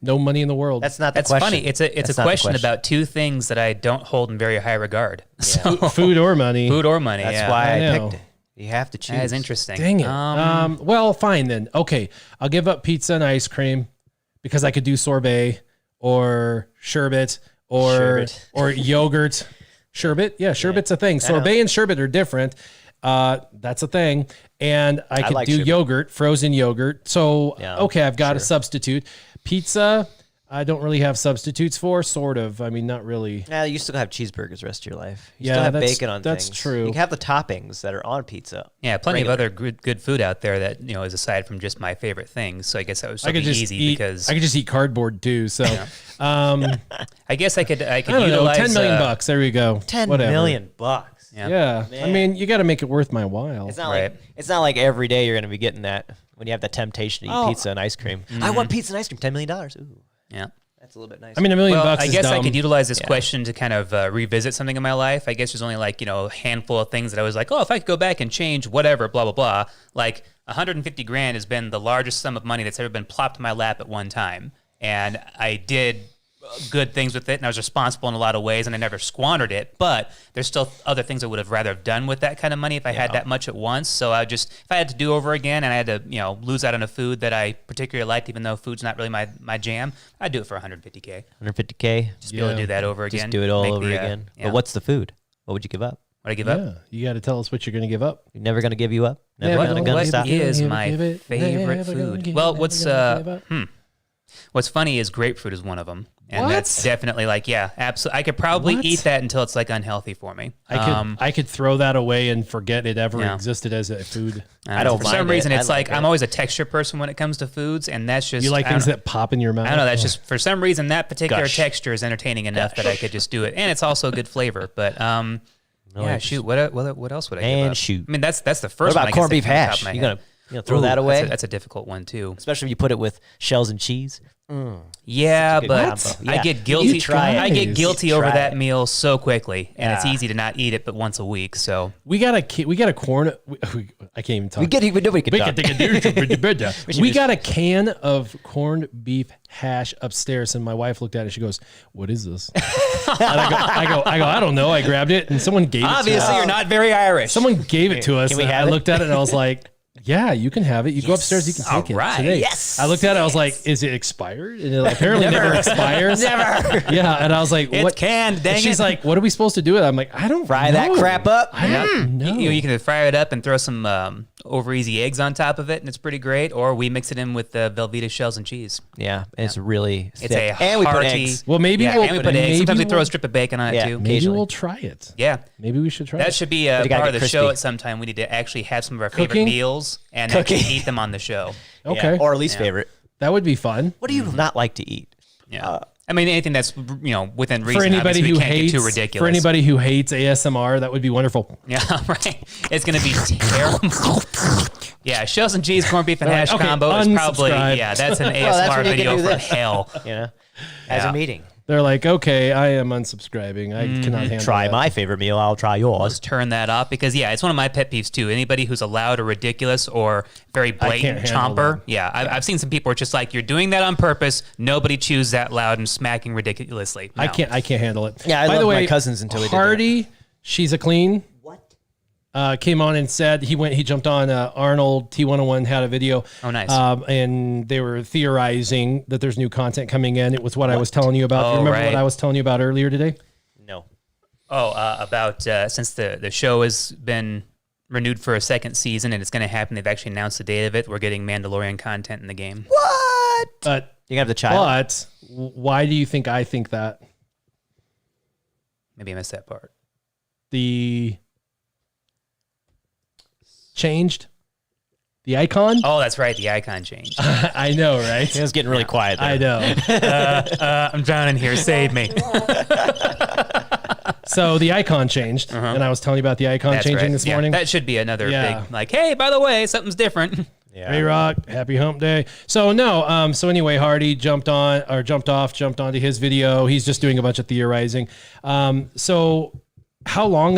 no money in the world. That's not the That's question. funny. It's a That's not the question about two things that I don't hold in very high regard. So, food or money. food or money. That's yeah. why I I know. picked it. You have to choose. That is interesting. Dang it. Well, fine then. Okay. I'll give up pizza and ice cream because I could do sorbet or sherbet or Sherbet. or yogurt. Sherbet? Yeah, sherbet's a thing. Sorbet and sherbet are different. That's a thing. And I could like do sherbet. yogurt, frozen yogurt. So, Yeah, okay, I've got a substitute. Pizza, I don't really have substitutes for, sort of. I mean, not really. Yeah, you still have cheeseburgers the rest of your life. You Yeah, still have that's- bacon on that's things. true. You can have the toppings that are on pizza. Yeah, plenty Regular. of other good food out there that is aside from just my favorite things. So I guess that would still be easy because I could just eat cardboard too. So, I guess I could I don't know, utilize $10 million. There we go. $10 Whatever. million bucks. Yeah. Yeah, I mean, you got to make it worth my while. It's not Right. like every day you're going to be getting that when you have the temptation to eat Oh. pizza and ice cream. I want pizza and ice cream. $10 million. Ooh, Yeah. that's a little bit nice. I mean, $1 million Well, bucks I is guess I dumb. could utilize this question to kind of revisit something in my life. I guess there's only like, a handful of things that I was like, oh, if I could go back and change whatever, blah, blah, blah. Like 150 grand has been the largest sum of money that's ever been plopped in my lap at one time. And I did good things with it, and I was responsible in a lot of ways, and I never squandered it. But there's still other things I would have rather have done with that kind of money if I had that much at once. So if I had to do over again, and I had to, lose out on a food that I particularly liked, even though food's not really my jam, I'd do it for 150K. 150K. Just be able to do that over again. Just do it all Make over again. Yeah. But what's the food? What would you give up? What I give Yeah, up? you got to tell us what you're going to give up. You're never going to give you up? Never Never gonna gonna What stop? is Never my give it, favorite never gonna food? give Well, it, what's never gonna give up. what's funny is grapefruit is one of them, and What? that's definitely absolutely. I could probably What? eat that until it's like unhealthy for me. I could throw that away and forget it ever Yeah. existed as a food. I don't For mind some it. reason, I it's like like I'm it. always a texture person when it comes to foods, and that's just You like I don't things know. that pop in your mouth? I don't know. That's just for some reason that particular Gush. texture is entertaining enough that I could just do it, and it's also a good flavor. But yeah, Nice. shoot. What else would I give And up? shoot. I mean, that's the What first one. about I guess corned that beef came off the top hash? of my You head. gonna throw that Ooh, away? That's a difficult one too. Especially if you put it with shells and cheese. Yeah, good but combo. I Yeah. get You guilty. try it. I get guilty You over try that it. meal so quickly, and it's Yeah. easy to not eat it but once a week. So we got a corn. I can't even talk. Nobody can talk. We got a can of corned beef hash upstairs, and my wife looked at it. She goes, "What is this?" And I go, I don't know. I grabbed it, and someone gave it to Obviously, us. you're not very Irish. Someone gave it to us. Can we and have I it? looked at it, and I was like, "Yeah, you can have it. You go upstairs, you can take All right. it today." Yes. I looked at it. I was like, "Is it expired?" And it apparently never expires. Never. Yeah, and I was like, it's "What?" canned. Dang And she's it. like, "What are we supposed to do with it?" I'm like, "I don't Fry know. that crap up. I don't know." You can fry it up and throw some over easy eggs on top of it, and it's pretty great. Or we mix it in with Velveeta shells and cheese. Yeah, it's really thick. It's a and we put hearty. eggs. Well, maybe Yeah, we'll and we put eggs. maybe Sometimes we throw a we'll- strip of bacon on it Yeah. too. Maybe occasionally. we'll try it. Yeah. Maybe we should try That it. should be But you gotta part of get the show crispy. at some time. We need to actually have some of our Cooking? favorite meals and Cooking. actually eat them on the show. Okay, Or least favorite. that would be fun. What do you not like to eat? Yeah. I mean, anything that's within reason. For anybody Obviously, who we can't hates get too ridiculous. for anybody who hates ASMR, that would be wonderful. Yeah, right. It's gonna be terrible. Yeah, shells and cheese, corned beef, and hash okay, combo is probably unsubscribe. that's an Well, that's ASMR when you can video do from this. hell. You know, as Yeah. a meeting. They're like, okay, I am unsubscribing. I cannot handle Try that. my favorite meal. I'll try yours. Let's turn that off because it's one of my pet peeves too. Anybody who's loud or ridiculous or very blatant handle chomper. that. Yeah, I've seen some people where it's just like you're doing that on purpose. Nobody chews that loud and smacking ridiculously. I No. can't handle it. Yeah, I By loved the way, my cousins until we did that. Hardy, she's a clean. Came on and said he jumped on Arnold T101 had a video. Oh, nice. And they were theorizing that there's new content coming in. It was what I was telling you about. Oh, You remember right. what I was telling you about earlier today? No. About since the show has been renewed for a second season and it's going to happen. They've actually announced the date of it. We're getting Mandalorian content in the game. What? But You have the child. why do you think I think that? Maybe I missed that part. The changed the icon? Oh, that's right. The icon changed. I know, right? It was getting really quiet there. I know. I'm drowning here. Save me. So the icon changed, and I was telling you about the icon That's changing right. this Yeah, morning. that should be another Yeah. big, like, hey, by the way, something's different. Yeah. Hey Rock, happy hump day. So no, so anyway, Hardy jumped onto his video. He's just doing a bunch of theorizing. So how long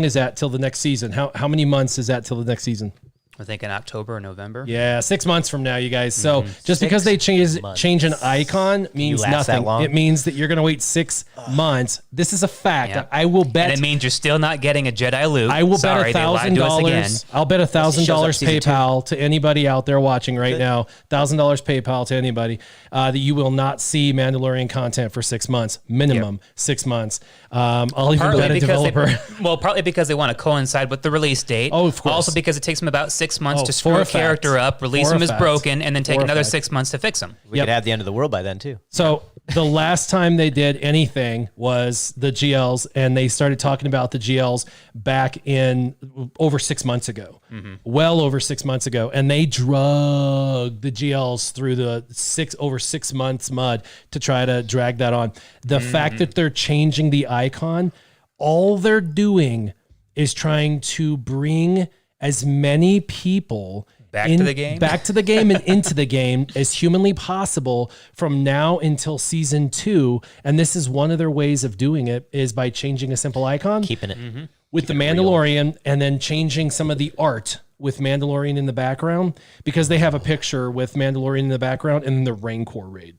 is that till the next season? How many months is that till the next season? I think in October or November. Yeah, 6 months from now, you guys. So just because they change an icon means last that nothing. long? It means that you're going to wait 6 months. This is a fact. Yeah. I will bet. And it means you're still not getting a Jedi Luke. I will Sorry, bet they lied to us again. $1,000. I'll bet $1,000 shows up season PayPal to anybody out there watching right now. $1,000 PayPal to anybody that you will not see Mandalorian content for 6 months, minimum 6 months. I'll even bet a developer. Partly because they want to coincide with the release date. Oh, of course. Also because it takes them about 6 6 months to for screw a a character fact. up, release For a him as fact. broken, and then take For a another fact. 6 months to fix him. We Yep. could have the end of the world by then too. So the last time they did anything was the GLs, and they started talking about the GLs back in over 6 months ago, well over 6 months ago, and they drug the GLs through the over 6 months mud to try to drag that on. The fact that they're changing the icon, all they're doing is trying to bring as many people Back to the game? back to the game and into the game as humanly possible from now until season 2. And this is one of their ways of doing it, is by changing a simple icon Keeping it. with the Mandalorian and then changing some of the art with Mandalorian in the background, because they have a picture with Mandalorian in the background and then the Rancor raid,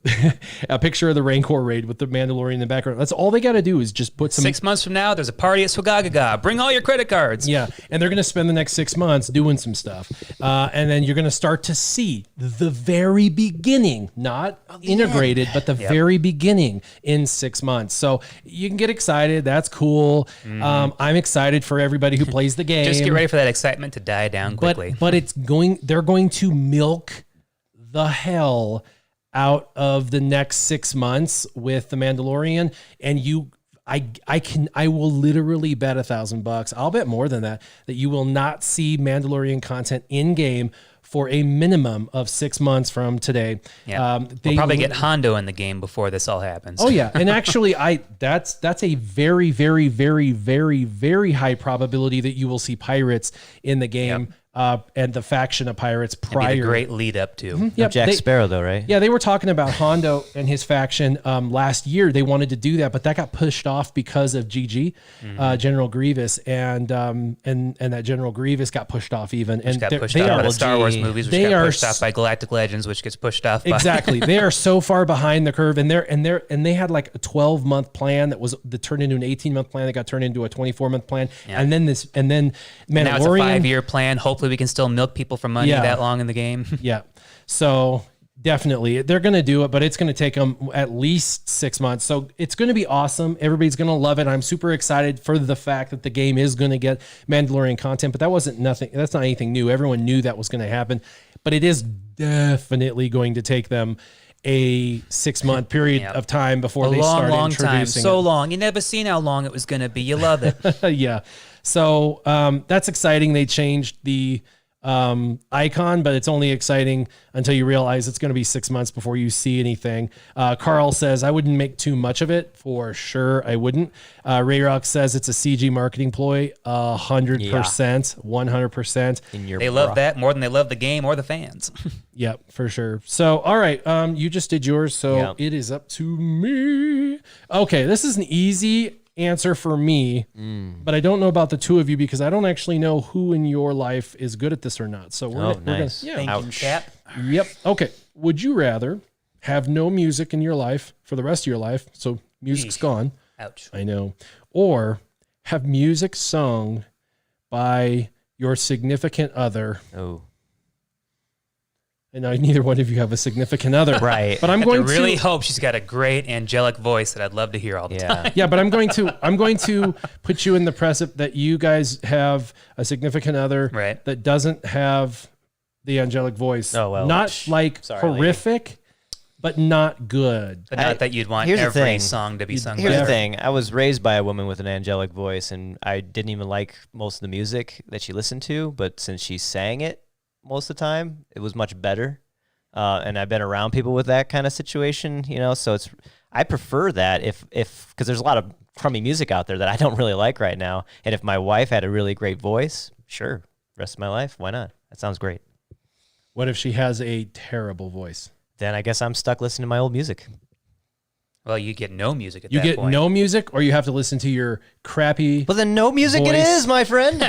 a picture of the Rancor raid with the Mandalorian in the background. That's all they got to do is just put some 6 months from now, there's a party at Swagagaga. Bring all your credit cards. Yeah, and they're going to spend the next 6 months doing some stuff. And then you're going to start to see the very beginning, not integrated, but the very beginning in 6 months. So you can get excited. That's cool. I'm excited for everybody who plays the game. Just get ready for that excitement to die down quickly. But they're going to milk the hell out of the next 6 months with the Mandalorian. And I will literally bet $1,000. I'll bet more than that you will not see Mandalorian content in game for a minimum of 6 months from today. Yeah. We'll probably get Hondo in the game before this all happens. Oh yeah, and actually, that's a very, very, very, very, very high probability that you will see pirates in the game. And the faction of pirates prior. It'd be a great lead up to. Yep, Jack Sparrow, though, right? Yeah, they were talking about Hondo and his faction last year. They wanted to do that, but that got pushed off because of GG, General Grievous, and that General Grievous got pushed off even. Which got pushed off by the Star Wars movies, which got pushed off by Galactic Legends, which gets pushed off by... Exactly. They are so far behind the curve, and they had like a 12-month plan that turned into an 18-month plan that got turned into a 24-month plan, and then Mandalorian. Now it's a 5-year plan. Hopefully we can still milk people for money that long in the game. Yeah. So definitely they're going to do it, but it's going to take them at least 6 months. So it's going to be awesome. Everybody's going to love it. I'm super excited for the fact that the game is going to get Mandalorian content, but that's not anything new. Everyone knew that was going to happen, but it is definitely going to take them a 6 month period of time before they start introducing time. it. So long. You never seen how long it was going to be. You love it. Yeah. So that's exciting. They changed the icon, but it's only exciting until you realize it's going to be 6 months before you see anything. Carl says, I wouldn't make too much of it. For sure, I wouldn't. Rayrock says it's a CG marketing ploy. 100%. 100%. They love that more than they love the game or the fans. Yep, for sure. So, all right, you just did yours, so it is up to me. Okay, this is an easy answer for me, but I don't know about the two of you because I don't actually know who in your life is good at this or not. So we're nice. gonna, Thank you, Cap. Yep. Okay. Would you rather have no music in your life for the rest of your life? So music's gone. Ouch. I know. Or have music sung by your significant other. Oh. And neither one of you have a significant other. Right. But I'm going to really hope she's got a great angelic voice that I'd love to hear all the time. Yeah, but I'm going to put you in the precedent that you guys have a significant other that doesn't have the angelic voice. Oh, well. Not like horrific, but not good. But not that you'd want every song to be sung by her. Here's the thing. I was raised by a woman with an angelic voice, and I didn't even like most of the music that she listened to, but since she sang it most of the time, it was much better. And I've been around people with that kind of situation, so I prefer that because there's a lot of crummy music out there that I don't really like right now. And if my wife had a really great voice, sure, rest of my life, why not? That sounds great. What if she has a terrible voice? Then I guess I'm stuck listening to my old music. Well, you get no music at that point. You get no music, or you have to listen to your crappy. Well, then no music voice. it is, my friend.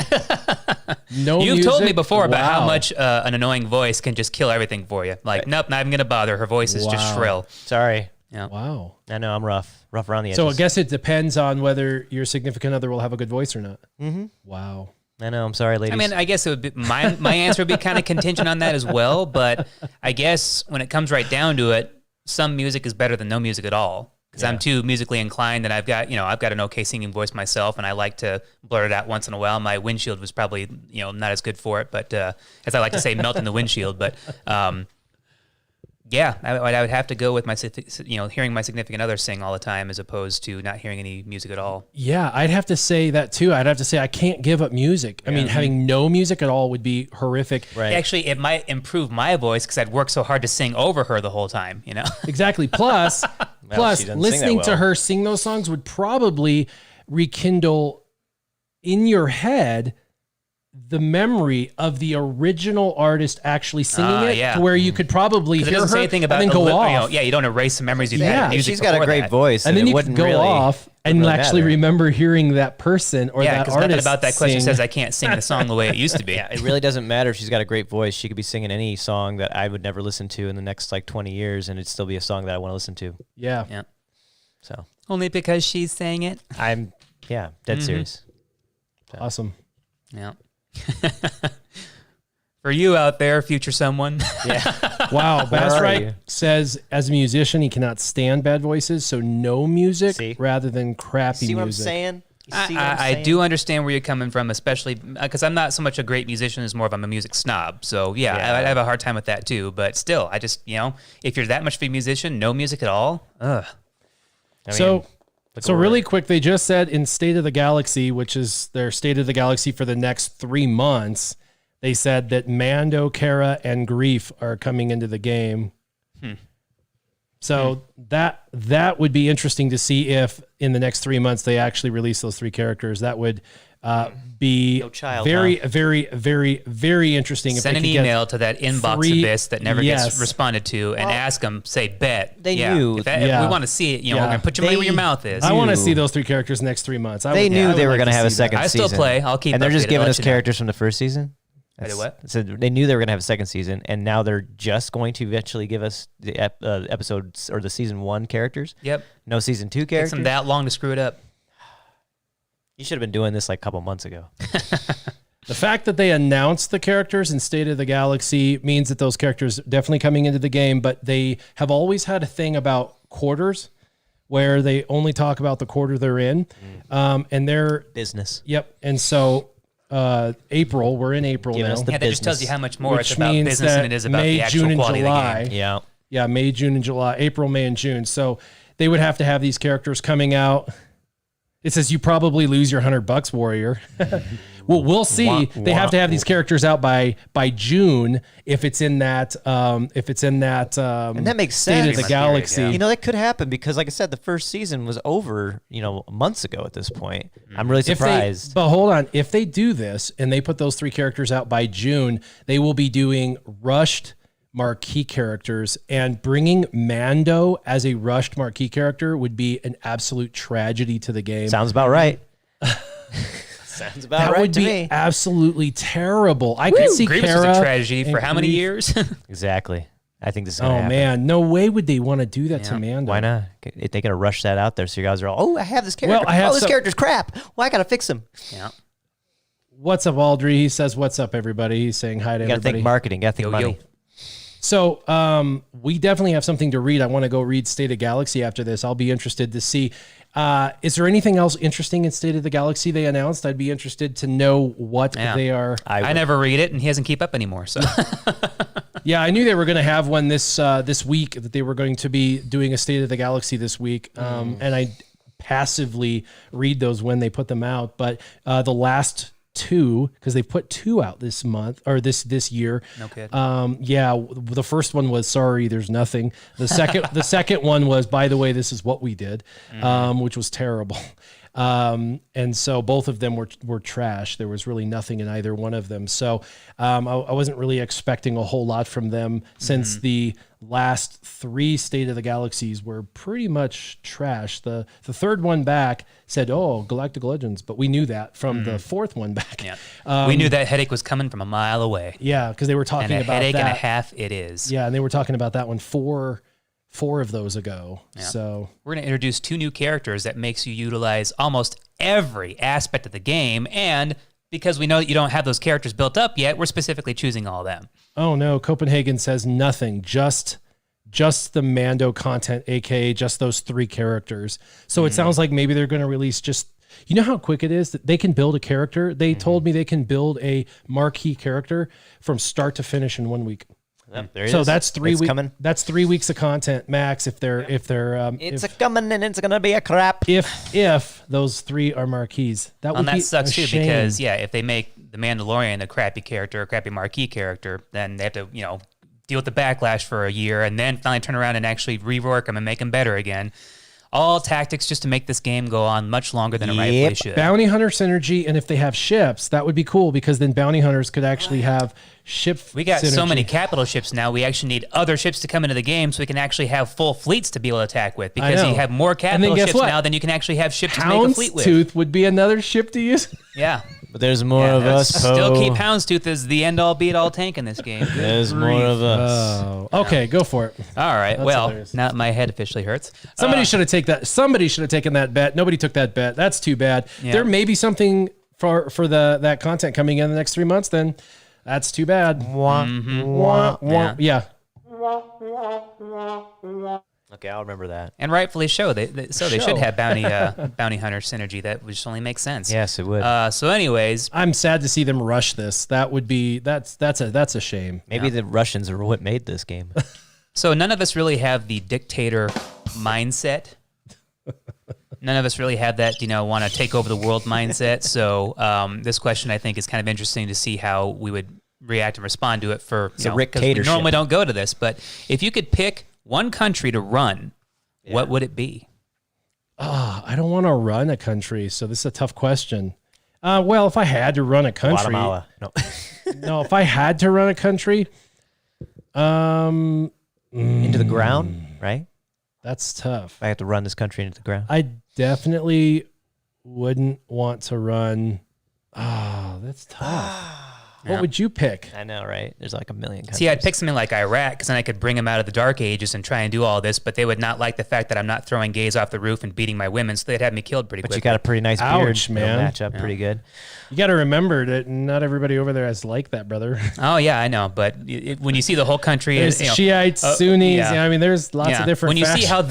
No You've music? told me before about how Wow. much an annoying voice can just kill everything for you. Like, nope, not even going to bother. Her voice is just shrill. Sorry. Yeah. Wow. I know I'm rough around the edges. So I guess it depends on whether your significant other will have a good voice or not. Mm-hmm. Wow. I know. I'm sorry, ladies. I mean, I guess it would be my answer would be kind of contingent on that as well. But I guess when it comes right down to it, some music is better than no music at all. because I'm too musically inclined, and I've got an okay singing voice myself, and I like to blurt it out once in a while. My windshield was probably not as good for it, but as I like to say, melting the windshield. But yeah, I would have to go with my hearing my significant other sing all the time as opposed to not hearing any music at all. Yeah, I'd have to say that too. I'd have to say I can't give up music. I mean, having no music at all would be horrific. Right. Actually, it might improve my voice because I'd work so hard to sing over her the whole time. Exactly. Plus, listening to her sing those songs would probably rekindle in your head the memory of the original artist actually singing it, to where you could probably hear her say anything about and then go off. You don't erase the memories you've had. Music she's got a great voice, and then you could go off and actually remember hearing that person or that artist. Nothing about that question says I can't sing the song the way it used to be. Yeah, it really doesn't matter if she's got a great voice. She could be singing any song that I would never listen to in the next 20 years, and it'd still be a song that I want to listen to. Yeah. So only because she's saying it. I'm dead serious. So. Awesome. Yeah. For you out there, future someone. Yeah. Wow. Bass Right says as a musician, he cannot stand bad voices, so no music rather than crappy music. See what I'm saying? I do understand where you're coming from, especially because I'm not so much a great musician as more of I'm a music snob. So I have a hard time with that too. But still, I just if you're that much of a musician, no music at all. Ugh. So really quick, they just said in State of the Galaxy, which is their State of the Galaxy for the next 3 months, they said that Mando, Kara, and Grief are coming into the game. So that would be interesting to see if in the next 3 months they actually release those 3 characters. That would be very, very, very interesting. Send if an email to that inbox abyss that never gets responded to and ask them, say, bet. They knew. If we want to see it, we're going to put your money where your mouth is. I want to see those 3 characters next 3 months. They knew they were going to have a second season. I still play. I'll keep. And they're just giving us characters from the first season. What? So they knew they were going to have a second season, and now they're just going to eventually give us the episodes or the season 1 characters. Yep. No season 2 characters. Takes them that long to screw it up. You should have been doing this a couple months ago. The fact that they announced the characters in State of the Galaxy means that those characters are definitely coming into the game, but they have always had a thing about quarters where they only talk about the quarter they're in. And they're business. Yep. And so April, we're in April now. That just tells you how much more it's about business than it is about the actual quality of the game. Yeah, May, June, and July. April, May, and June. So they would have to have these characters coming out. It says you probably lose your $100, Warrior. Well, we'll see. They have to have these characters out by June if it's in that and that makes sense. State of the Galaxy. That could happen because, like I said, the first season was over, months ago at this point. I'm really surprised. But hold on, if they do this and they put those 3 characters out by June, they will be doing rushed marquee characters, and bringing Mando as a rushed marquee character would be an absolute tragedy to the game. Sounds about right. Sounds about right to me. That would be absolutely terrible. I could see Grievous Kara was a tragedy for how many years? Exactly. I think this is going to happen. Man, no way would they want to do that to Mando. Why not? They got to rush that out there so you guys are all, I have this character. Well, this character's crap. Well, I got to fix him. Yeah. What's up, Audrey? He says, what's up, everybody? He's saying hi to everybody. Got to think marketing. Got to think money. So we definitely have something to read. I want to go read State of Galaxy after this. I'll be interested to see. Is there anything else interesting in State of the Galaxy they announced? I'd be interested to know what they are. I never read it, and he doesn't keep up anymore. So, yeah, I knew they were going to have one this week, that they were going to be doing a State of the Galaxy this week. And I passively read those when they put them out. But the last 2, because they put 2 out this month or this year. No kid. The first one was sorry, there's nothing. The second one was, by the way, this is what we did, which was terrible. And so both of them were trash. There was really nothing in either one of them. So I wasn't really expecting a whole lot from them since the last 3 State of the Galaxies were pretty much trash. The third one back said, Galactic Legends, but we knew that from the 4th one back. Yeah. We knew that headache was coming from a mile away. Yeah, because they were talking about that. And a headache and a half it is. Yeah, and they were talking about that one 4 of those ago. Yeah. So we're going to introduce 2 new characters that makes you utilize almost every aspect of the game, and because we know that you don't have those characters built up yet, we're specifically choosing all of them. Oh no, Copenhagen says nothing, just just the Mando content, aka just those 3 characters. So it sounds like maybe they're going to release just. You know how quick it is that they can build a character? They told me they can build a marquee character from start to finish in 1 week. Yep, there it So is. that's 3 weeks. Coming. That's 3 weeks of content max. If they're It's a coming and it's gonna be a crap. if those 3 are marquees, that would And be that sucks a too shame. because if they make the Mandalorian a crappy character, a crappy marquee character, then they have to deal with the backlash for a year and then finally turn around and actually rework them and make them better again. All tactics just to make this game go on much longer than it rightfully should. Bounty hunter synergy, and if they have ships, that would be cool because then bounty hunters could actually have ship. We got synergy. so many capital ships now. We actually need other ships to come into the game so we can actually have full fleets to be able to attack with. Because know. you have more And then capital guess ships what? now than you can actually have ships to make a fleet with. Houndstooth would be another ship to use. Yeah. But there's more of us, Poe. Still keep Houndstooth as the end all be it all tank in this game. There's more of us. Oh, okay, go for it. All right. Well, hilarious. now my head officially hurts. Somebody should have taken that. Somebody should have taken that bet. Nobody took that bet. That's too bad. Yeah. There may be something for that content coming in the next 3 months. Then that's too bad. Wah, wah. Yeah. Okay, I'll remember that. And rightfully so. They should have bounty hunter synergy. That would just only make sense. Yes, it would. So, anyways, I'm sad to see them rush this. That's a shame. Maybe the Russians are what made this game. so none of us really have the dictator mindset. None of us really have that, want to take over the world mindset. So this question, I think, is kind of interesting to see how we would react and respond to it. For It's a 'cause we rictatorship. normally don't go to this, but if you could pick one country to run, what would it be? I don't want to run a country, so this is a tough question. Well, if I had to run a country, Guatemala. No. no, if I had to run a country, Into the ground, right? that's tough. If I have to run this country into the ground. I definitely wouldn't want to run. Oh, that's tough. What would you pick? I know, right? There's like a million countries. See, I'd pick something like Iraq because then I could bring them out of the dark ages and try and do all this, but they would not like the fact that I'm not throwing gays off the roof and beating my women, so they'd have me killed pretty But quickly. you got a pretty nice beard. Ouch, It'll man. match up pretty good. You got to remember that not everybody over there is like that, brother. Oh, yeah, I know. But when you see the whole country... There's Shiites, Sunnis. yeah. I mean, there's lots of different When you see factions. how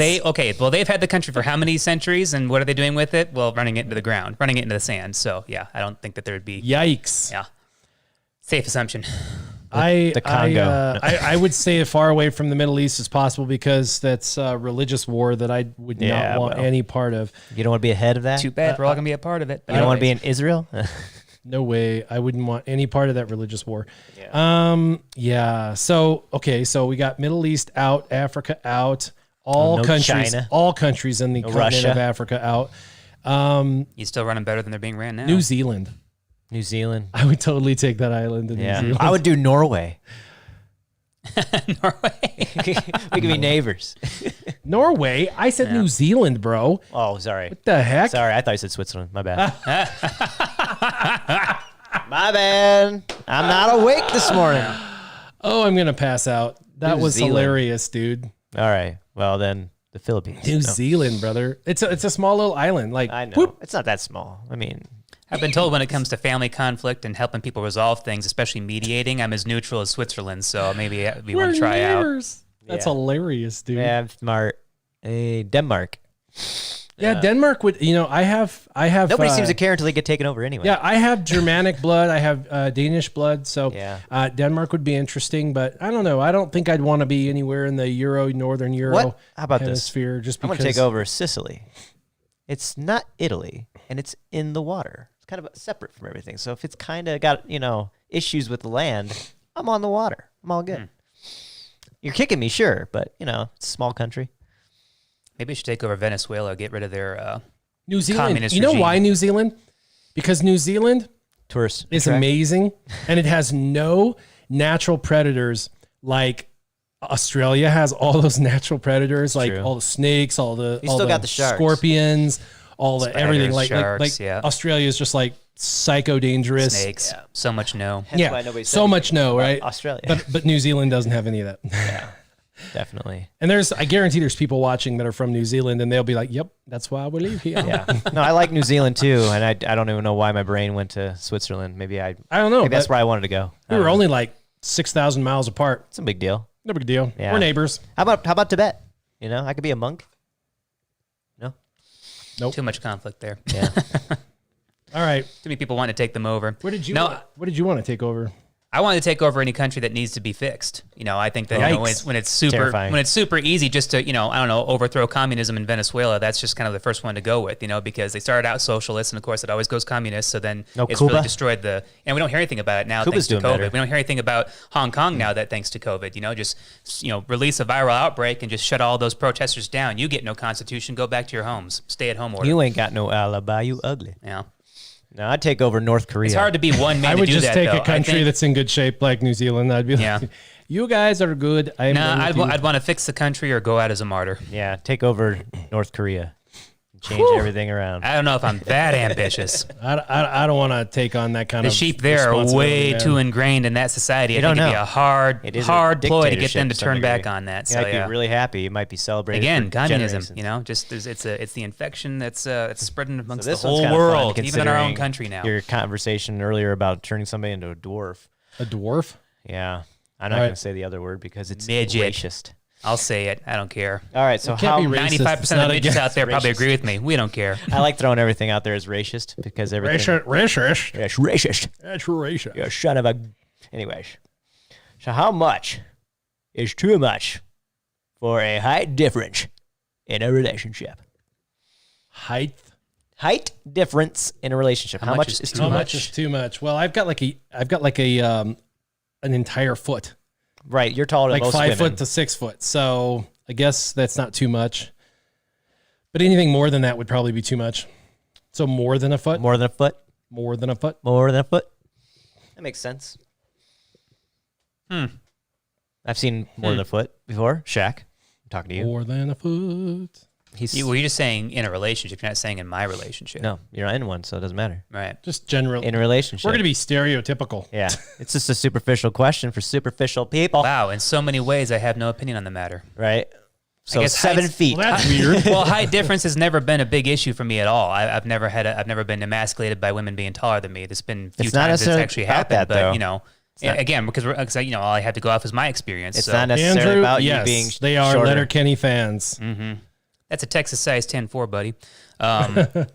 they've had the country for how many centuries, and what are they doing with it? Well, running it into the ground, running it into the sand. So, yeah, I don't think that there would be... Yikes. Yeah. Safe assumption. The Congo. I would stay as far away from the Middle East as possible because that's a religious war that I would not want any part of. You don't want to be ahead of that? Too bad. We're all going to be a part of it. You don't want to be in Israel? No way. I wouldn't want any part of that religious war. Yeah. So, okay. So we got Middle East out, Africa out, all no countries, China. all countries in the continent Russia. of Africa out. You're still running better than they're being ran now. New Zealand. New Zealand. I would totally take that island in New Yeah. Zealand. I would do Norway. Norway. We could be neighbors. Norway. I said New Zealand, bro. Oh, sorry. What the heck? Sorry, I thought you said Switzerland. My bad. My bad. I'm not awake this morning. Oh, I'm gonna pass out. That New was Zealand. hilarious, dude. All right. Well, then the Philippines. New No. Zealand, brother. It's a small little island. Like I know. whoop. It's not that small. I mean, I've been told when it comes to family conflict and helping people resolve things, especially mediating, I'm as neutral as Switzerland. So maybe we We're want to try out. neighbors. That's Yeah. hilarious, dude. yeah, I'm smart. Hey, Denmark. Yeah, Denmark would. I have. Nobody seems to care until they get taken over anyway. Yeah, I have Germanic blood. I have Danish blood. So Yeah. Denmark would be interesting, but I don't know. I don't think I'd want to be anywhere in the Northern Euro What? How about this? hemisphere. Just I'm because going to take over Sicily. It's not Italy, and it's in the water. It's kind of separate from everything. So if it's kind of got, issues with the land, I'm on the water. I'm all good. You're kicking me, sure, but, it's a small country. Maybe we should take over Venezuela, get rid of their New Zealand. communist You know regime. why New Zealand? Because New Zealand Tourist. is attract- amazing, and it has no natural predators like Australia has all those natural predators, like true. all the snakes, all the You all still the got the sharks. scorpions, all the everything. Spiders, Like sharks, yeah. Australia is just like psycho dangerous. snakes. Yeah. So much no. Hence Yeah, why nobody said so much anything no, about right? Australia. But New Zealand doesn't have any of that. Definitely. And I guarantee there's people watching that are from New Zealand, and they'll be like, "Yep, that's why we live here." Yeah. No, I like New Zealand too, and I don't even know why my brain went to Switzerland. Maybe I don't know. maybe that's but where I wanted to go. we were only like 6,000 miles apart. It's a big deal. No big deal. Yeah. We're neighbors. How about Tibet? You know, I could be a monk. No. Nope. Too much conflict there. Yeah. All right. Too many people want to take them over. What did you want to take over? I want to take over any country that needs to be fixed. You know, I think that when it's super easy just to, overthrow communism in Venezuela, that's just kind of the first one to go with, because they started out socialist and of course it always goes communist. So then it's Cuba? really destroyed and we don't hear anything about it now Cuba's thanks to doing COVID. better. We don't hear anything about Hong Kong now that thanks to COVID, just release a viral outbreak and just shut all those protesters down. You get no constitution, go back to your homes, stay at home order. You ain't got no alibi, you ugly. Yeah. No, I'd take over North Korea. It's hard to be one man I would to do just that, take though. a country that's in good shape like New Zealand. I'd be like, you guys are good. I'd want to fix the country or go out as a martyr. Yeah, take over North Korea. Change everything around. I don't know if I'm that ambitious. I don't want to take on that kind The of sheep there are way man. too ingrained in that society. I think it'd be a hard ploy to get them to turn back on that. You might be really happy. You might be celebrating again, for communism. generations. It's the infection that's spreading amongst this the one's whole kinda fun, world, even in our own considering country now. Your conversation earlier about turning somebody into a dwarf. A dwarf? Yeah, I'm not going to say the other word because it's racist. I'll say it. I don't care. All right, so how 95% of the midgets out there probably agree with me. We don't care. I like throwing everything out there as racist because everything racist. Yeah, it's racist. That's racist. You're a son of a. Anyways, so how much is too much for a height difference in a relationship? Height Difference in a relationship. How much is too much? How much is too much? Well, I've got like an entire foot. Right, you're taller than like most 5 women. foot to 6 foot. So I guess that's not too much. But anything more than that would probably be too much. So more than a foot. More than a foot. More than a foot. More than a foot. That makes sense. I've seen more than a foot before. Shaq, I'm talking to you. More than a foot. You're just saying in a relationship. You're not saying in my relationship. No, you're not in one, so it doesn't matter. Right. Just general. In a relationship. We're going to be stereotypical. Yeah. It's just a superficial question for superficial people. Wow. In so many ways, I have no opinion on the matter. Right? So I guess 7 feet. Well, that's weird. Well, height difference has never been a big issue for me at all. I've never been emasculated by women being taller than me. There's been a few times it's actually happened, but again, because all I had to go off is my experience. It's not necessarily about you being they are shorter. Letterkenny fans. Mm-hmm. That's a Texas size 10-4, buddy. I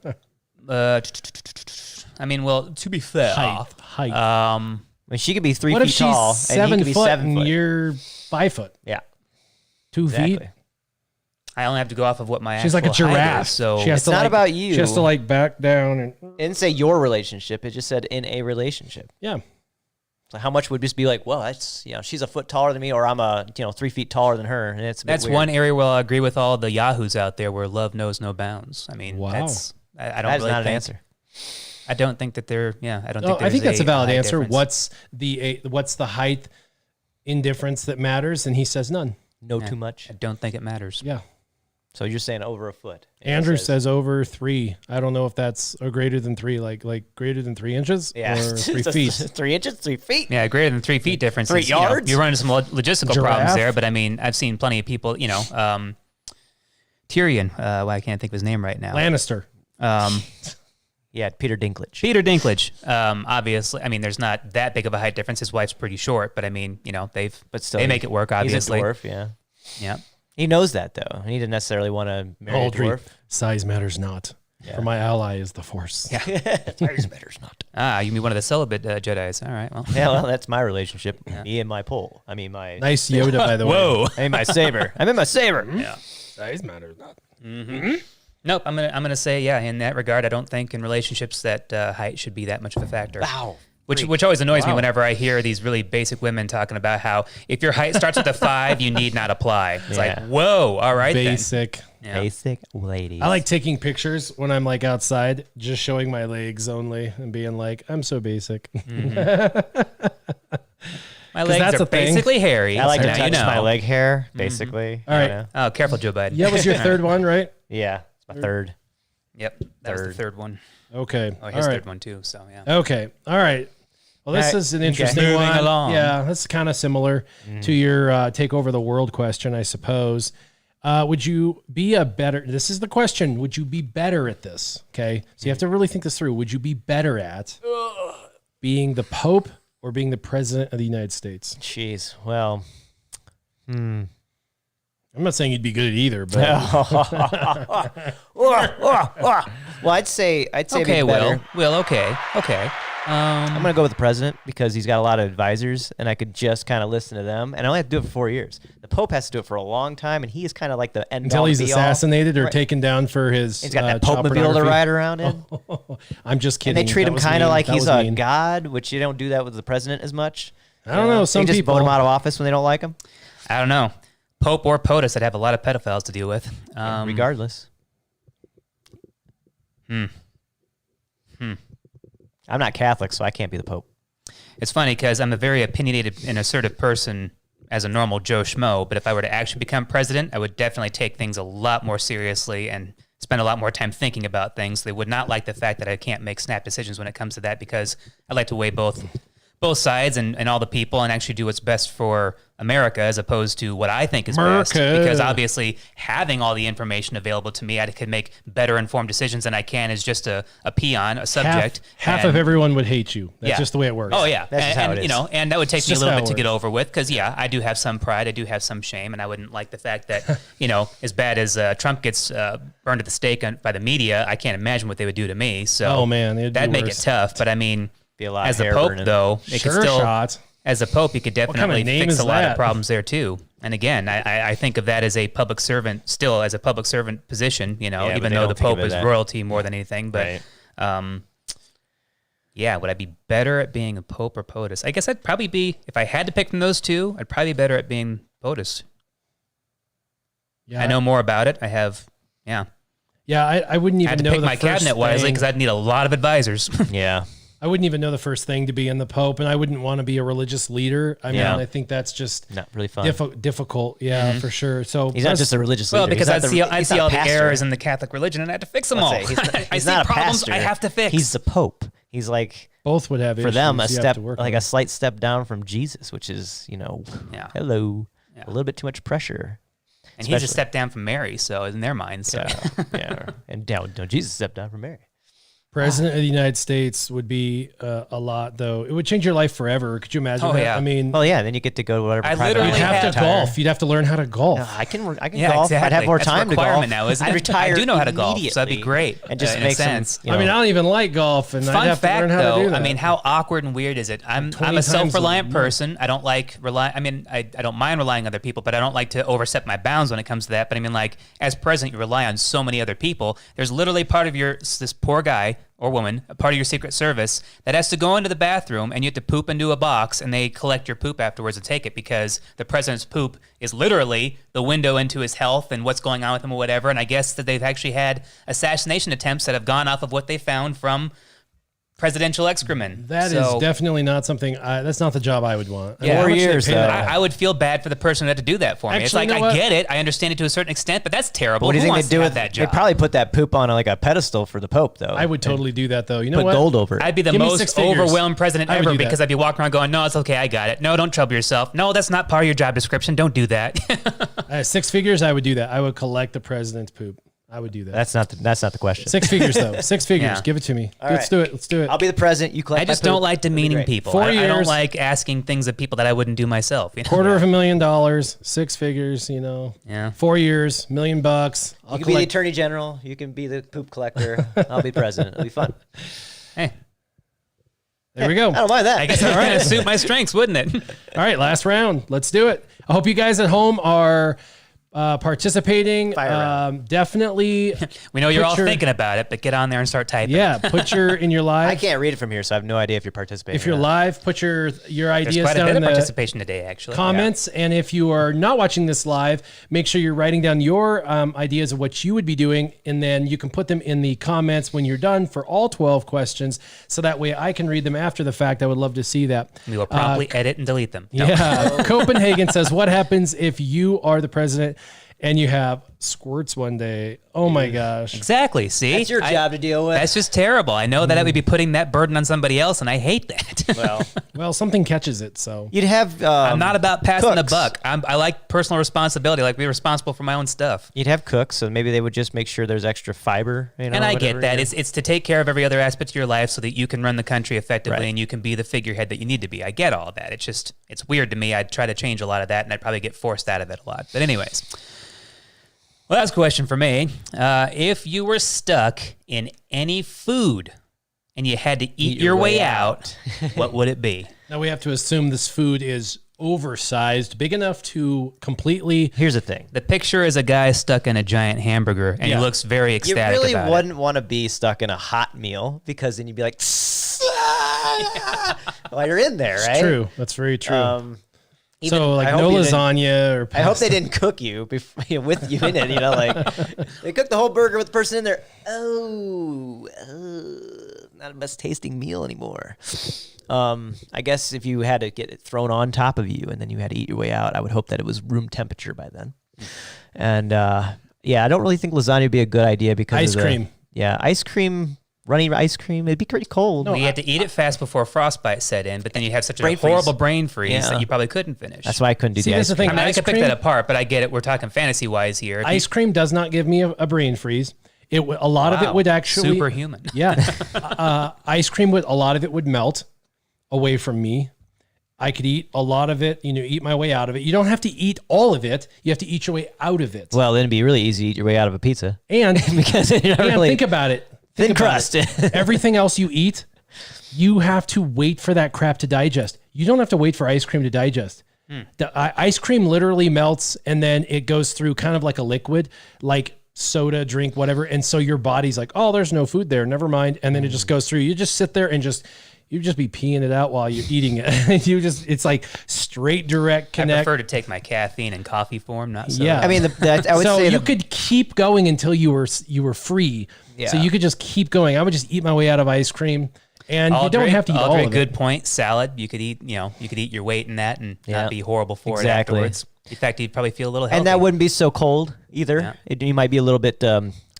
mean, well, to be fair, height. I mean, she could be 3 what feet if she's tall, 7 and he could be foot 7 foot. and you're 5 foot? Yeah, 2 feet. I only have to go off of what my She's like a actual height giraffe. is, so She has it's to not about you. She has to back down and It didn't say your relationship. It just said in a relationship. yeah. So how much would just be like, well, that's she's a foot taller than me, or I'm 3 feet taller than her, and it's a bit that's weird. one area where I agree with all the yahoos out there where love knows no bounds. I mean, Wow. that's I don't That is really not an think, answer. I don't think that they're I don't No, think I think there's that's a valid height answer. difference. What's the height indifference that matters? And he says none. No, too much. I don't think it matters. Yeah. So you're saying over a foot. And Andrew it says over 3. I don't know if that's a greater than 3, like greater than 3 inches yeah, or 3 feet. 3 inches, 3 feet. Yeah, greater than 3 feet difference. 3 yards? You run into some logistical Giraffe? problems there, but I mean, I've seen plenty of people, Tyrion, I can't think of his name right now. Lannister. Yeah, Peter Dinklage. Peter Dinklage, obviously. I mean, there's not that big of a height difference. His wife's pretty short, but I mean, they make it work, obviously. He's a dwarf, yeah. Yeah. He knows that, though. He didn't necessarily want to marry a dwarf. Size matters not. Yeah. For my ally is the Force. Yeah. Size matters not. You mean one of the celibate Jedis. All right, well. Yeah, well, that's my relationship. Me and my pole. I mean, my... Nice Yoda, by the way. Whoa. I mean, my saber. I'm in my saber. Yeah. Size matters not. Mm-hmm. Nope, I'm gonna say, in that regard, I don't think in relationships that height should be that much of a factor. Wow. Which always annoys me whenever I hear these really basic women talking about how if your height starts with a 5, you need not apply. It's like, whoa, all right Basic. then. Yeah. Basic ladies. I like taking pictures when I'm outside, just showing my legs only and being like, I'm so basic. Mm-hmm. My legs that's are a thing. basically hairy. I like so to now touch you know. my leg hair, basically. All right. You know? Oh, careful, Joe Biden. Yeah, was your third one, right? Yeah, it's my third. Yep, that was the third one. Okay. Oh, his All third right. one too. So yeah. Okay. All right. Well, this All right. is an Okay. interesting Moving one. along. Yeah, that's kind of similar to your take over the world question, I suppose. Would you be this is the question, would you be better at this? Okay. So you have to really think this through. Would you be better at being the Pope or being the President of the United States? Jeez. Well, I'm not saying you'd be good at either, but Well, I'd say Okay, be better. Will, okay. I'm gonna go with the president because he's got a lot of advisors, and I could just kind of listen to them. And I only have to do it for 4 years. The Pope has to do it for a long time, and he is kind of like the end until all he's be all. assainted or Right. taken down for his. He's got that child Pope-mobile to pornography. ride around in. I'm just kidding. And they treat That him was kind of mean. like That he's was a mean. god, which you don't do that with the president as much. I don't know. Some they just people vote him out of office when they don't like him. I don't know. Pope or POTUS, I'd have a lot of pedophiles to deal with. Regardless. I'm not Catholic, so I can't be the Pope. It's funny because I'm a very opinionated and assertive person as a normal Joe Schmo, but if I were to actually become president, I would definitely take things a lot more seriously and spend a lot more time thinking about things. They would not like the fact that I can't make snap decisions when it comes to that because I like to weigh both sides and all the people and actually do what's best for America as opposed to what I think is best. Because obviously having all the information available to me, I could make better informed decisions than I can as just a peon, a subject. Half of everyone would hate you. That's Yeah. just the way it works. Oh yeah, That's just how it is. You know, and that would take It's me a just little how bit it to get works. over with because I do have some pride, I do have some shame, and I wouldn't like the fact that as bad as Trump gets burned at the stake by the media, I can't imagine what they would do to me. So Oh, man, it'd be that'd make it worse. tough. But I mean, Be a lot as of a hair Pope burning. though, it could still SureShot. as a Pope, you could kind of definitely name fix is a lot that? of problems there too. And again, I think of that as a public servant, still as a public servant position, Yeah, but even they though don't the think of Pope it is that. royalty more than anything. But Right. yeah, would I be better at being a Pope or POTUS? I guess I'd probably be, if I had to pick from those two, I'd probably be better at being POTUS. Yeah, I know more about it. I have, yeah. Yeah, I wouldn't I even had to know pick the my first cabinet wisely thing. because I'd need a lot of advisors. Yeah. I wouldn't even know the first thing to be in the Pope, and I wouldn't want to be a religious leader. I mean, Yeah. I think that's just Not really fun. difficult. Yeah, for sure. So He's not just a religious Well, leader. because He's not I'd he's see not all the pastor. errors in the Catholic religion and I had to fix them all. Let's say he's I he's see not a problems pastor. I have to fix. He's the Pope. He's like, both would have for issues them, a you have step, to work like on. a slight step down from Jesus, which is, Yeah. hello, Yeah. a little bit too much pressure. And he's a especially- step down from Mary, so in their minds. So. Yeah. And down, no, Jesus stepped down from Mary. President of the United States would be a lot, though. It would change your life forever. Could you imagine Oh, that? yeah. I mean, Well, yeah, then you get to go to whatever. I private literally you'd island. have had to to- golf. You'd have to learn how to golf. No, I can Yeah, golf. exactly. I'd have more That's a time to golf. requirement now, isn't I'd it? retire. I do know how to golf, so that'd be immediately great, And just in a make some. sense. You know, I mean, I don't even like golf, and I'd Fun have to fact, learn how though, to do that. I mean, how awkward and weird is it? I'm 20 a times self-reliant more. person. I don't like rely. I mean, I don't mind relying on other people, but I don't like to overstep my bounds when it comes to that. But I mean, like as president, you rely on so many other people. There's literally part of this poor guy or woman, a part of your Secret Service that has to go into the bathroom and you have to poop into a box and they collect your poop afterwards and take it because the president's poop is literally the window into his health and what's going on with him or whatever. And I guess that they've actually had assassination attempts that have gone off of what they found from presidential excrement. That is So, definitely not something. That's not the job I would want. I mean, Yeah. how 4 much do they years, pay though. that guy? I would feel bad for the person who had to do that for me. It's Actually, like, you know I what? get it. I understand it to a certain extent, but that's terrible. what do you Who think wants they do to with have that They job? probably put that poop on like a pedestal for the Pope, though. I would totally do that, though. You know put what? gold over it. I'd be the Give me 6 most figures. overwhelmed president I would ever do that. because I'd be walking around going, no, it's okay, I got it. No, don't trouble yourself. No, that's not part of your job description. Don't do that. 6 figures, I would do that. I would collect the president's poop. I would do that. That's not the question. 6 figures, though. 6 figures. Yeah. Give it to me. All Let's right. do it. Let's do it. I'll be the president. You collect. I just my poop. don't like That'd be demeaning great. people. 4 I don't years. like asking things of people that I wouldn't do myself. You know? $250,000, 6 figures, Yeah. 4 years, $1 million bucks. You can be the attorney general. You can be the poop collector. I'll be president. It'll be fun. Hey, There we go. I don't mind that. I guess it's going to suit my strengths, wouldn't it? All right, last round. Let's do it. I hope you guys at home are participating. Fire round. Definitely. We know you're all Put your- thinking about it, but get on there and start typing. Yeah, put your in your live. I can't read it from here, so I have no idea if you're participating. If you're or not. live, put your There's ideas quite a down bit in of the participation today, actually. comments. And if you are not watching this live, make sure you're writing down your ideas of what you would be doing, and then you can put them in the comments when you're done for all 12 questions, so that way I can read them after the fact. I would love to see that. We will promptly edit and delete them. No. Yeah. Copenhagen says, what happens if you are the president and you have squirts one day. Oh my gosh. Exactly. See, That's your job to deal with. That's just terrible. I know that I would be putting that burden on somebody else, and I hate that. Well, something catches it, so. You'd have. I'm not about passing the cooks. buck. I like personal responsibility. I like to be responsible for my own stuff. You'd have cooks, so maybe they would just make sure there's extra fiber. You know, And I whatever, get that. yeah. It's to take care of every other aspect of your life so that you can run the country effectively Right. and you can be the figurehead that you need to be. I get all that. It's weird to me. I'd try to change a lot of that, and I'd probably get forced out of it a lot. But anyways. Last question for me. If you were stuck in any food and you had to eat your way out, what would it be? Now we have to assume this food is oversized, big enough to completely. Here's the thing. The picture is a guy stuck in a giant hamburger, and he looks very You ecstatic really about wouldn't want to be stuck in a hot meal because then you'd be like, while you're in there, right? It's true. That's very true. So like I hope no you didn't- not or pasta. I hope they didn't cook you before, with you in it. You know, like they cooked the whole burger with the person in there. Not a best tasting meal anymore. I guess if you had to get it thrown on top of you and then you had to eat your way out, I would hope that it was room temperature by then. And yeah, I don't really think lasagna would be a good idea because Ice of the- cream. Yeah, ice cream. Runny ice cream, it'd be pretty cold. You had to eat it fast before frostbite set in, but then you'd have such a Brain freeze. horrible brain freeze Yeah. that you probably couldn't finish. That's why I couldn't do See, the that's ice the thing. cream. I mean, I Ice could pick cream? that apart, but I get it. We're talking fantasy-wise here. If Ice cream does not give me a brain freeze. A lot of it Wow. would actually Superhuman. Yeah, ice cream would a lot of it would melt away from me. I could eat a lot of it. Eat my way out of it. You don't have to eat all of it. You have to eat your way out of it. Well, then it'd be really easy to eat your way out of a pizza. And because you're not and really think about it. thin Think about crust. it. Everything else you eat, you have to wait for that crap to digest. You don't have to wait for ice cream to digest. The ice cream literally melts and then it goes through kind of like a liquid, like soda, drink, whatever. And so your body's like, oh, there's no food there. Never mind. And then it just goes through. You just sit there and you just be peeing it out while you're eating it. It's like straight direct I connect. prefer to take my caffeine in coffee form, not soda. Yeah. I mean, I would So say you could keep going until you were free. So Yeah. you could just keep going. I would just eat my way out of ice cream. And you don't have to eat all of it. Good point. Salad, you could eat your weight in that and Yeah. not be horrible for Exactly. it afterwards. In fact, you'd probably feel a little healthy. and that wouldn't be so cold either. Yeah. You might be a little bit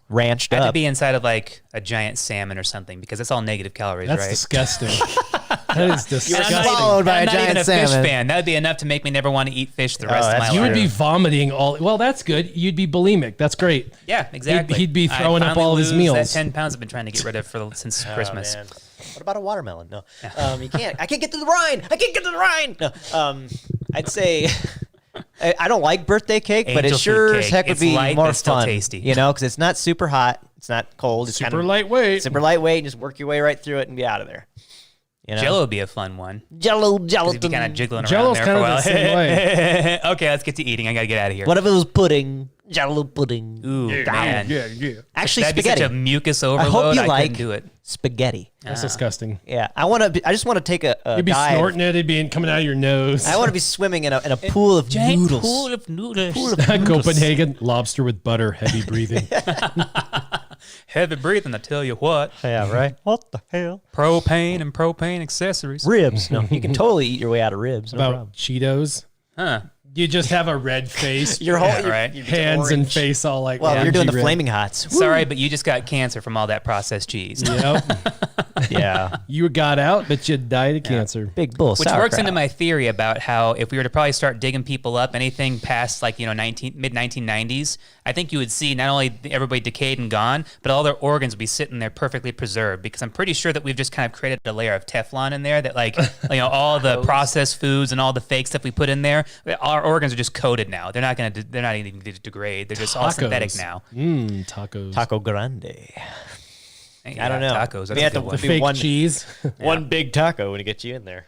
ranched I have to up. be inside of like a giant salmon or something because that's all negative calories, That's right? disgusting. That is And I'm not disgusting. even- Swallowed by I'm a not even giant a fish salmon. fan. That would be enough to make me never want to eat fish the rest of that's my You life. would be vomiting all. Well, that's good. You'd be bulimic. That's great. Yeah, exactly. He'd be throwing I'd up all of his finally lose meals. That 10 pounds I've been trying to get rid of since Christmas. Man. What about a watermelon? No, you can't. I can't get to the rind. I can't get to the rind. No, I'd say I don't like birthday cake, but it Angel sure food as cake. heck would It's be light, more but it's still fun. tasty. Because it's not super hot. It's not cold. It's Super kind of lightweight. super lightweight. Just work your way right through it and be out of there. Jello would be a fun one. Jello, You'd be kind of jiggling Jello's around there for a kind while. of the same way. Okay, let's get to eating. I got to get out of here. What if it was pudding? Jello pudding. Ooh, man. Yeah. Actually, That'd spaghetti. be such a mucus I overload. hope you I like couldn't do it. spaghetti. That's disgusting. Yeah, I just want to take a You'd be dive. snorting it. It'd be coming out of your nose. I want to be swimming in a pool of noodles. Pool of noodles. Copenhagen lobster with butter, heavy breathing. Heavy breathing, I tell you what. Yeah, right. What the hell? Propane and propane accessories. Ribs. No, you can totally eat your way out of ribs. No About problem. Cheetos. Huh. You just have a red face, Your whole right. your hands and orange. face all like. Well, you're doing the orangey red. flaming hots. Sorry, but you just got cancer from all that processed cheese. Yep. Yeah. You got out, but you died of cancer. Big bull. Which works into my theory about how if we were to probably start digging people up, anything past like, mid 1990s, I think you would see not only everybody decayed and gone, but all their organs would be sitting there perfectly preserved because I'm pretty sure that we've just kind of created a layer of Teflon in there that like, all the processed foods and all the fake stuff we put in there, our organs are just coated now. They're not even going to degrade. They're just all synthetic now. Tacos. Taco Grande. Yeah, I don't know. Tacos. That's We a have good to- one. The fake one- cheese. One big taco when it gets you in there.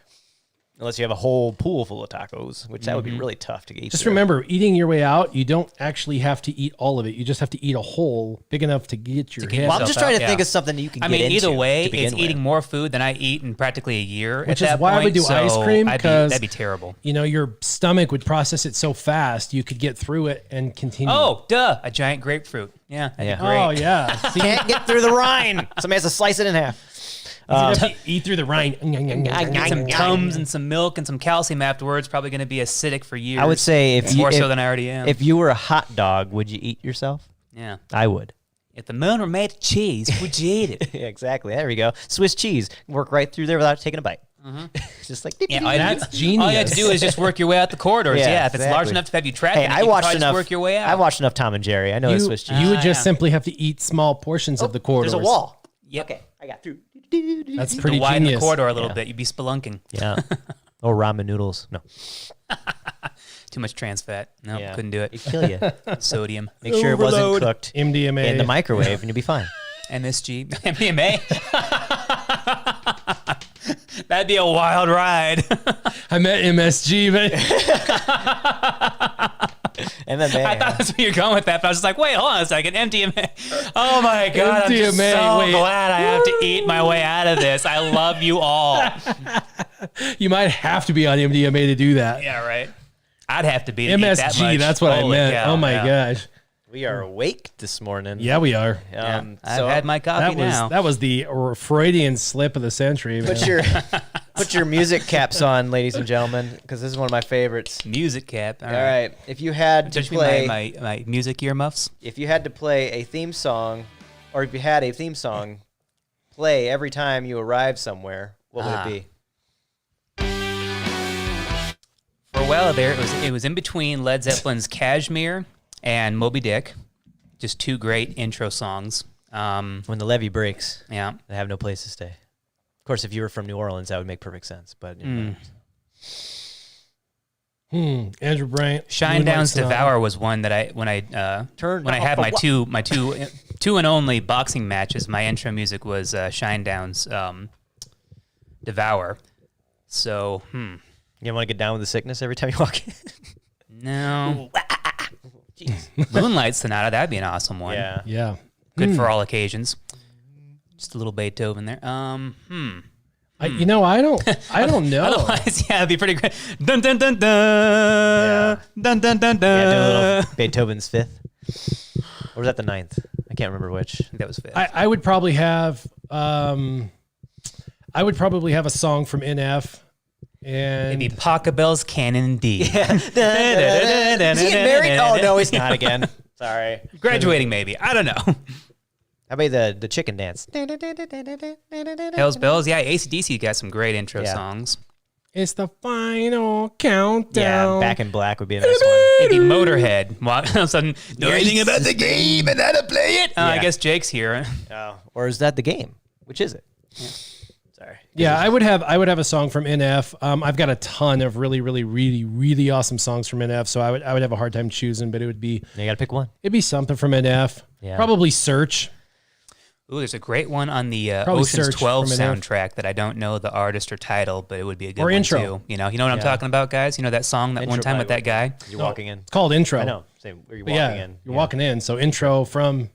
Unless you have a whole pool full of tacos, which that would be really tough to eat. Just through. remember, eating your way out, you don't actually have to eat all of it. You just have to eat a hole big enough to get your get head. Well, I'm just trying to Yeah. think of something you can I get mean, into. either way, to begin it's with. eating more food than I eat in practically a year. Which at is that why I would point, do ice so cream, that'd 'cause- be terrible. Your stomach would process it so fast, you could get through it and continue. Oh, duh! A giant grapefruit. Yeah, that'd be great. Oh, yeah. See, Can't get through the rind. Somebody has to slice it in half. He's gonna have to eat through the rind. Get some Tums and some milk and some calcium afterwards. Probably going to be acidic for years. I would say more so than I already am. If you were a hot dog, would you eat yourself? Yeah, I would. If the moon were made of cheese, would you eat it? Yeah, exactly. There we go. Swiss cheese. Work right through there without taking a bite. Just like that's genius. All you have to do is just work your way out the corridors. Yeah, if it's large exactly. enough to have you trapped, Hey, in it, I you watched can enough. just work your way out. I watched enough Tom and Jerry. I know the Swiss cheese. You would just simply have to eat small portions of the corridors. There's a wall. Yep. Okay, I got through. That's to pretty widen genius. the corridor a little bit. You'd be spelunking. Yeah. Oh, ramen noodles. No. Too much trans fat. No, couldn't do it. It'd kill you. Sodium. Make sure it wasn't cooked MDMA in the microwave, and you'll be fine. MSG. MDMA. That'd be a wild ride. I met MSG, but MMA. I thought that's where you're going with that, but I was just like, wait, hold on a second. MDMA. Oh my God. I'm just MDMA, so glad I have to eat my way out of this. I love you all. you might have to be on MDMA to do that. Yeah, right. I'd have to be to eat that MSG, much. that's what Holy I meant. cow, Oh my yeah. gosh. We are awake this morning. Yeah, we are. I've So had my coffee now. That was the Freudian slip of the century. Man. put your music caps on, ladies and gentlemen, because this is one of my favorites. Music cap. All right. If you had to Touch me play my music earmuffs. if you had to play a theme song, or if you had a theme song play every time you arrive somewhere, what would it be? For a while there, it was in between Led Zeppelin's Kashmir and Moby Dick. Just two great intro songs. When the levee breaks, Yeah. I have no place to stay. Of course, if you were from New Orleans, that would make perfect sense. But Andrew Bryant. Shinedown's Moonlight Sonata. Devour was one that when I had my two and only boxing matches, my intro music was Shinedown's Devour. So, you want to get down with the sickness every time you walk in? no. Moonlight Sonata, that'd be an awesome one. Yeah. Yeah. Good for all occasions. Just a little Beethoven there. I don't know. Otherwise, yeah, it'd be pretty great. Dun dun dun dun. Dun dun dun Yeah, do a dun. little Beethoven's Fifth. Or was that the ninth? I can't remember which. I think that was fifth. I would probably have a song from NF. And Maybe Pachelbel's Canon D. Is he getting married? Oh, no, he's not again. Sorry. Graduating, maybe. I don't know. How about the chicken dance? Hell's Bells. Yeah, AC/DC got some great intro songs. it's the final countdown. Yeah, Back in Black would be a nice one. It'd be Motorhead. All of a sudden, know anything about the game and how to play it? I guess Jake's here. Oh, or is that the game? Which is it? Yeah. Sorry. Yeah, I would have a song from NF. I've got a ton of really, really, really, really awesome songs from NF. So I would have a hard time choosing, but it'd be You got to pick one. something from NF. Yeah. Probably Search. Ooh, there's a great one on the Probably Ocean's Search 12 from an soundtrack that I don't know the artist or title, but it would be a good Or one intro. too. You know what I'm talking about, guys? You know that song that Intro one time with probably that guy? You're walking in. It's called Intro. I know. Same. Where you're But walking yeah, in. you're walking in. So Intro from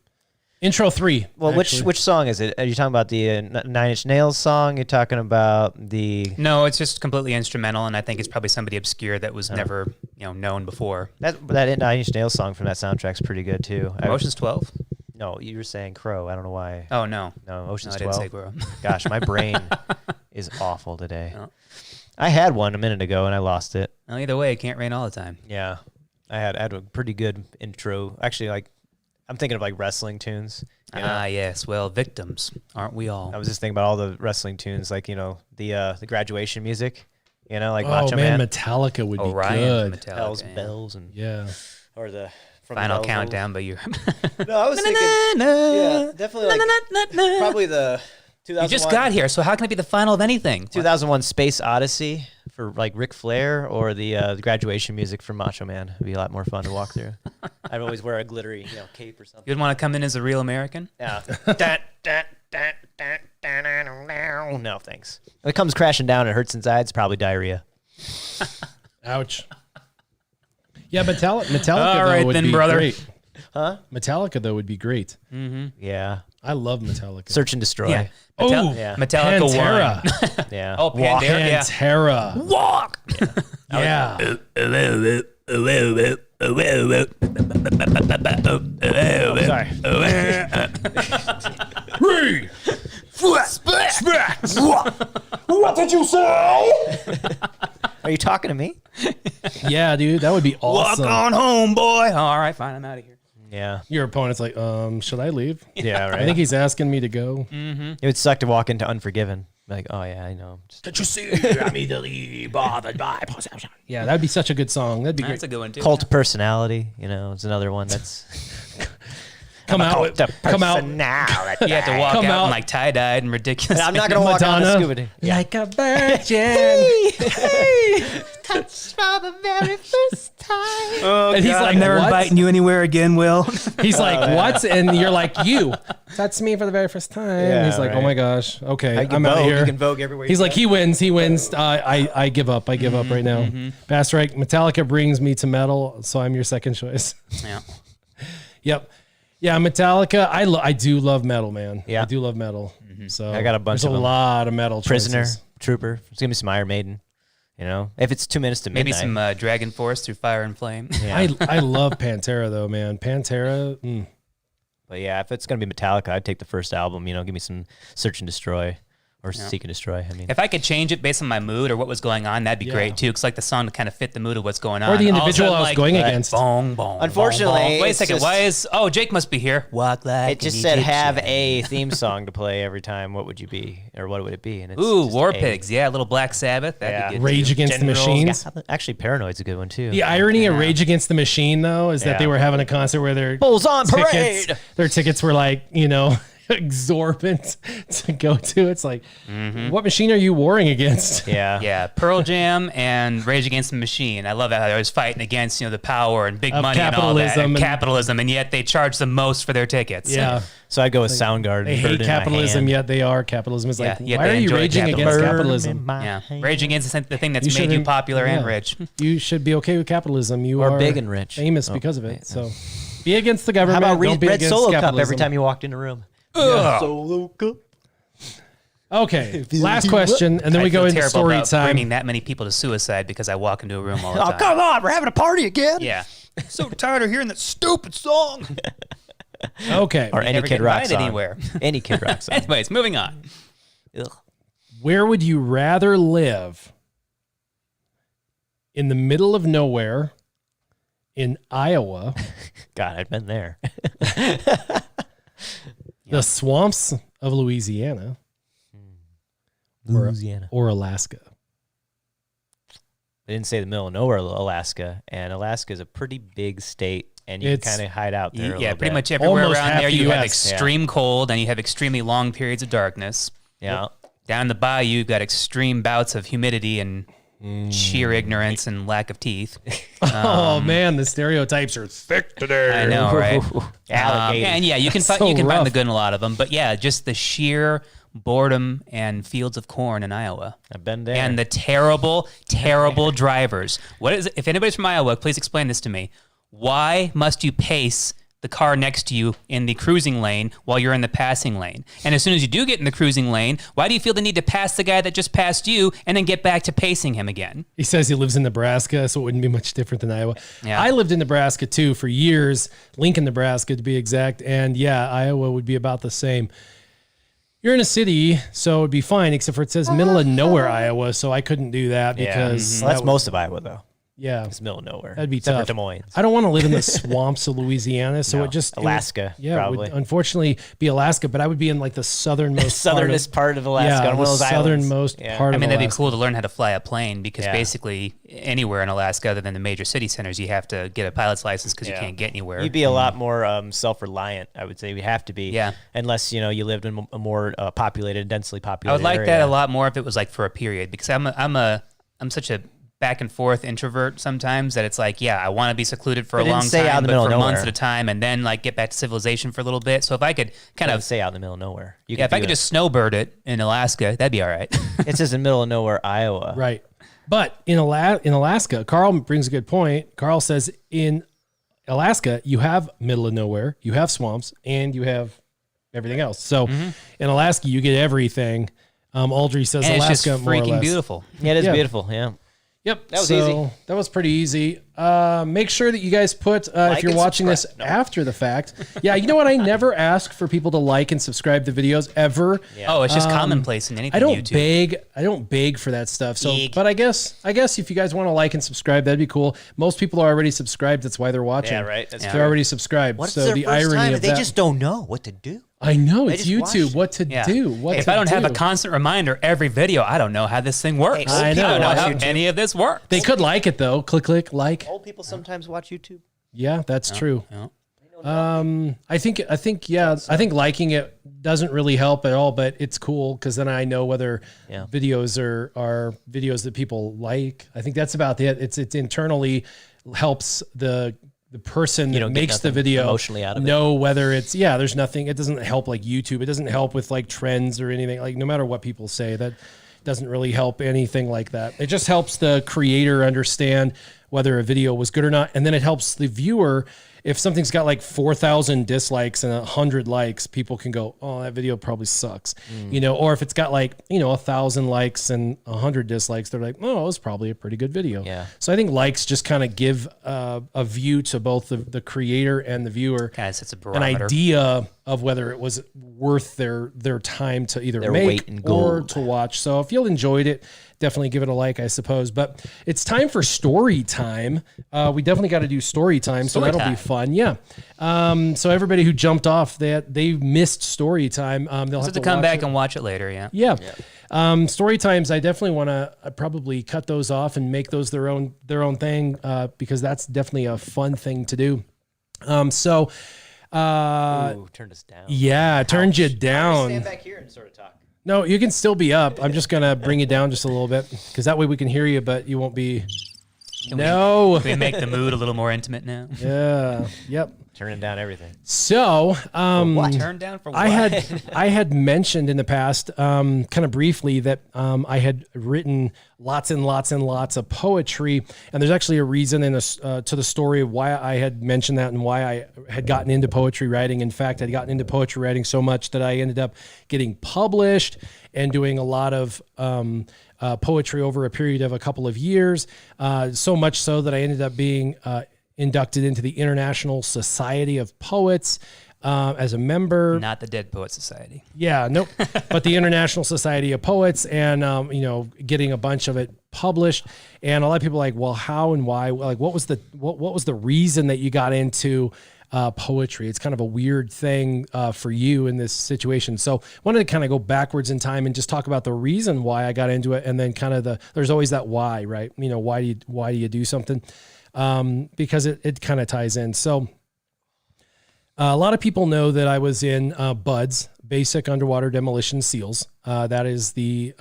Intro 3. Well, actually. which song is it? Are you talking about the Nine Inch Nails song? You're talking about the No, it's just completely instrumental, and I think it's probably somebody obscure that was never known before. that Nine Inch Nails song from that soundtrack's pretty good too. Ocean's 12? No, you were saying Crow. I don't know why. Oh no, No, Ocean's I didn't 12. say bro. Gosh, my brain is awful today. No. I had one a minute ago and I lost it. Well, either way, it can't rain all the time. Yeah, I had a pretty good intro. Actually, like I'm thinking of like wrestling tunes. you know? Ah, yes. Well, victims, aren't we all? I was just thinking about all the wrestling tunes, like the graduation music. Like Oh Macho man, Man, Metallica would be Orion, good. Metallica, Hell's yeah. Bells, and Yeah. or the from Final the Bells countdown, but you're. No, I was thinking, yeah, definitely like probably the 2001. You just got here, so how can it be the final of anything? 2001 Space Odyssey for like Ric Flair, or the graduation music from Macho Man. It'd be a lot more fun to walk through. I'd always wear a glittery cape or something. You'd want to come in as a real American? Yeah. No, thanks. When it comes crashing down, it hurts inside. It's probably diarrhea. Ouch. Yeah, Metallica All though, right would then, be brother. great. Huh? Metallica though would be great. Yeah. I love Metallica. Search and Destroy. Yeah. Oh, Yeah. Metallica Pantera. 1. Yeah. Oh, Pantera, yeah. Pantera. Walk! Yeah. Sorry. Respect. What did you say? Are you talking to me? Yeah, dude, that would be awesome. Walk on home, boy. All right, fine, I'm out of here. Yeah. Your opponent's like, should I leave? Yeah, right. I think he's asking me to go. It would suck to walk into Unforgiven. Like, oh yeah, I know. Did you see? I'm easily bothered by perception. Yeah, that'd be such a good song. That'd be That's great. a good one too. Cult personality, it's another one that's Come out. cult of Come out. personality. You have to walk Come out out. in like tie-dyed and ridiculous. I'm not gonna walk out in Madonna. scuba day. Like a virgin. Touched for the very first time. Oh, And he's like, I'm never what? inviting you anywhere again, Will. He's like, what? And you're like, you. That's me for the very first time. Yeah, He's like, oh right. my gosh. Okay, You can I'm out of vogue. here. You can vogue everywhere. He's you like, go. he wins. He wins. I give up. I give up right now. Bastrike, Metallica brings me to metal, so I'm your second choice. Yeah. Yep. Yeah, Metallica. I do love metal, man. Yeah. I do love metal. So I got a bunch there's of a them. lot of metal Prisoner, choices. Trooper. It's gonna be some Iron Maiden. If it's 2 minutes to Maybe midnight. some Dragon Force through Fire and Flame. Yeah. I love Pantera though, man. Pantera. But yeah, if it's gonna be Metallica, I'd take the first album. Give me some Search and Destroy or Seek and Destroy. I mean, If I could change it based on my mood or what was going on, that'd be Yeah. great too. Because like the song to kind of fit the mood of what's going on. Or the All of a individual sudden, I was going against. Bong, bong, Unfortunately, bong, bong. Wait a it's second. just- Why is Jake must be here? Walk like it just an said Egyptian. have a theme song to play every time. What would you be, or what would it be? And it's Ooh, just War a. Pigs. Yeah, a little Black Sabbath. That'd Yeah. be good. Rage too. Against the Generals Machines. Goblin. Actually, Paranoid's a good one too. The irony of Rage Against the Machine, though, is that Yeah. they were having a concert where their Bulls on tickets, parade. their tickets were like, exorbitant to go to. It's like, what machine are you warring against? Yeah. Yeah, Pearl Jam and Rage Against the Machine. I love how they're always fighting against the power and big Of money and all that, capitalism and and- capitalism, and yet they charge the most for their tickets. Yeah. So I'd go with Soundgarden. They Bird hate in My capitalism, Hand. yet they are. Capitalism is like, Yeah, yet why they are you enjoy raging against capitalism. Bird in capitalism? My Yeah, Hand. Rage Against the thing that's You made you shouldn't- popular and yeah. rich. You should be okay with capitalism. You Or are big and rich. famous Oh, because of it. wait, So be against the government. How about don't be Red against Solo Cup capitalism. every time you walked in a room? Solo cup. Okay, last question, and then we I go feel into terrible story about time. bringing that many people to suicide because I walk into a room all the Oh, time. come on. We're having a party again. Yeah. So tired of hearing that stupid song. Okay, Or any Never Kid get Rock invited song. anywhere. Any Kid Rock song. Anyways, moving on. Ugh. where would you rather live? In the middle of nowhere, in Iowa, God, I've been there. the swamps of Louisiana, Louisiana. or Alaska? They didn't say the middle of nowhere, Alaska. And Alaska is a pretty big state, and you It's- kind of hide out there. a Yeah, little pretty bit. much everywhere Almost around half there the you have US. extreme cold and you have extremely long periods of darkness. Yeah. Down the bayou, you've got extreme bouts of humidity and sheer ignorance and lack of teeth. Oh man, the stereotypes are thick today. I know, right? Alligator. And yeah, you can So you can find rough. the good in a lot of them, but yeah, just the sheer boredom and fields of corn in Iowa. I've been there. And the terrible, terrible drivers. What is? If anybody's from Iowa, please explain this to me. Why must you pace the car next to you in the cruising lane while you're in the passing lane? And as soon as you do get in the cruising lane, why do you feel the need to pass the guy that just passed you and then get back to pacing him again? He says he lives in Nebraska, so it wouldn't be much different than Iowa. Yeah. I lived in Nebraska too for years, Lincoln, Nebraska to be exact. And yeah, Iowa would be about the same. You're in a city, so it'd be fine, except for it says middle of nowhere, Iowa. So I couldn't do that because Well, that's that would- most of Iowa, though. yeah, It's middle of nowhere. that'd be Except tough. for Des Moines. I don't want to live in the swamps of Louisiana, so No, it just Alaska, it would, yeah, it would probably. unfortunately be Alaska, but I would be in like the southernmost Southernest part of Alaska, yeah, on one the of those islands. southernmost Yeah. part I of mean, that'd be Alaska. cool to learn how to fly a plane because Yeah. basically anywhere in Alaska other than the major city centers, you have to get a pilot's license because you Yeah. can't get anywhere. You'd be a lot more self-reliant, I would say. We have to be. Yeah. Unless, you lived in a more populated, densely I populated would like area. that a lot more if it was like for a period because I'm such a back and forth introvert sometimes that it's like, yeah, I want to be secluded for But a it long didn't say out time, in the but middle for of months nowhere. at a time, and then like get back to civilization for a little bit. So if I could kind Kind of, of say out in the middle of nowhere. You yeah, if I do could it. just snowbird it in Alaska, that'd be all right. It says in the middle of nowhere, Iowa. Right. But in Alaska, Carl brings a good point. Carl says in Alaska, you have middle of nowhere, you have swamps, and you have everything else. So in Alaska, you get everything. Audrey says and Alaska it's just more or freaking less. beautiful. Yeah, it is Yeah. beautiful. Yeah. Yep. That was so easy. That was pretty easy. Make sure that you guys put, if you're and watching this subscribe. after the fact. Yeah, you know what? I never ask for people to like and subscribe to videos ever. Yeah. Oh, it's just commonplace in anything. I don't YouTube. beg. I don't beg for that stuff. So, Beg. but I guess if you guys want to like and subscribe, that'd be cool. Most people are already subscribed. That's why they're watching. Yeah, right. That's They're already subscribed. What's so their the first irony time? of They that. just don't know what to do. I know it's just watched YouTube. it. What to Yeah. do? What If to I don't have a do. constant reminder every video, I don't know how this thing works. Hey, I know. I don't know Watch how YouTube. any of this works. They could like it though. Click, like. Old people sometimes watch YouTube. Yeah, that's true. Yeah. I think liking it doesn't really help at all, but it's cool because then I know whether Yeah. videos are videos that people like. I think that's about it. It's internally helps the person that don't get makes the nothing video emotionally out of it. know whether it's there's nothing. It doesn't help like YouTube. It doesn't help with like trends or anything. Like no matter what people say, that doesn't really help anything like that. It just helps the creator understand whether a video was good or not, and then it helps the viewer. If something's got like 4,000 dislikes and 100 likes, people can go, "Oh, that video probably sucks," Or if it's got like 1,000 likes and 100 dislikes, they're like, "Oh, it was probably a pretty good video." Yeah. So I think likes just kind of give a view to both the creator and the viewer, Kind of sets a an barometer. idea of whether it was worth their time to either Their make weight in or gold. to watch. So if you enjoyed it, definitely give it a like, I suppose. But it's time for story time. We definitely got to do story time, so Story that'll time. be fun. Yeah. So everybody who jumped off they missed story time. They'll have to come watch back it. and watch it later. Yeah. Yeah. Story times, I definitely want to probably cut those off and make those their own thing because that's definitely a fun thing to do. Ooh, turned us down. Yeah, it turned you Stand down. back here and sort of talk. No, you can still be up. I'm just going to bring you down just a little bit because that way we can hear you, but you won't be. No. We make the mood a little more intimate now. Yeah. Yep. Turning down everything. So, Turn down for what? I had mentioned in the past, kind of briefly, that I had written lots and lots and lots of poetry, and there's actually a reason to the story of why I had mentioned that and why I had gotten into poetry writing. In fact, I'd gotten into poetry writing so much that I ended up getting published and doing a lot of poetry over a period of a couple of years. So much so that I ended up being inducted into the International Society of Poets as a member. Not the Dead Poet Society. Yeah, nope. But the International Society of Poets, and getting a bunch of it published. And a lot of people are like, well, how and why? Like, what was the reason that you got into poetry? It's kind of a weird thing for you in this situation. So I wanted to kind of go backwards in time and just talk about the reason why I got into it, and then kind of there's always that why, right? Why do you do something? Because it kind of ties in. So a lot of people know that I was in BUDS, Basic Underwater Demolition SEALs. That is the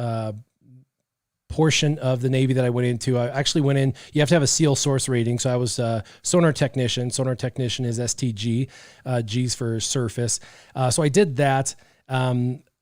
portion of the Navy that I went into. I actually went in, you have to have a SEAL source rating. So I was a sonar technician. Sonar technician is STG, G's for surface. So I did that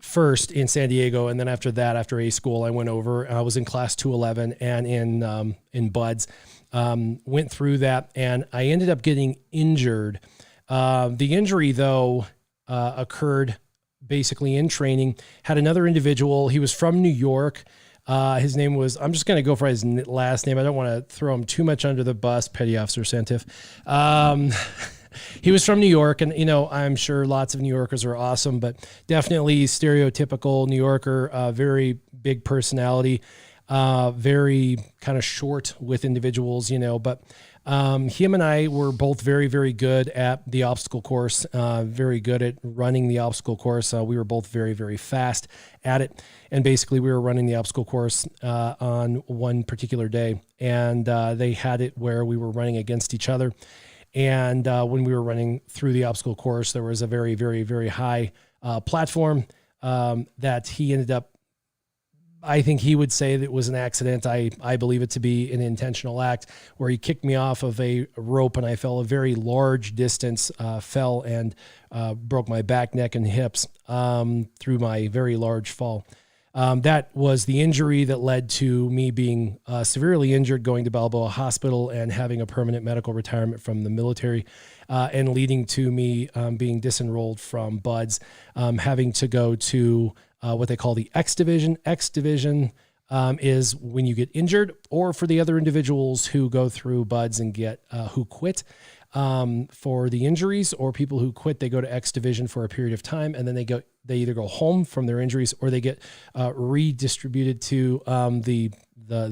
first in San Diego. And then after that, after A school, I went over, I was in class 211 and in BUDS. Went through that, and I ended up getting injured. The injury, though, occurred basically in training. Had another individual. He was from New York. His name was, I'm just going to go for his last name. I don't want to throw him too much under the bus. Petty Officer Santif. He was from New York, and, I'm sure lots of New Yorkers are awesome, but definitely stereotypical New Yorker, very big personality. Very kind of short with individuals, but him and I were both very, very good at the obstacle course, very good at running the obstacle course. We were both very, very fast at it. And basically we were running the obstacle course on one particular day, and they had it where we were running against each other. And when we were running through the obstacle course, there was a very, very, very high platform that he ended up, I think he would say that it was an accident. I believe it to be an intentional act where he kicked me off of a rope and I fell a very large distance, fell and broke my back, neck, and hips through my very large fall. That was the injury that led to me being severely injured, going to Balboa Hospital and having a permanent medical retirement from the military, and leading to me being disenrolled from BUDS, having to go to what they call the X Division. X Division is when you get injured, or for the other individuals who go through buds and get who quit for the injuries, or people who quit, they go to X division for a period of time, and then they either go home from their injuries, or they get redistributed to the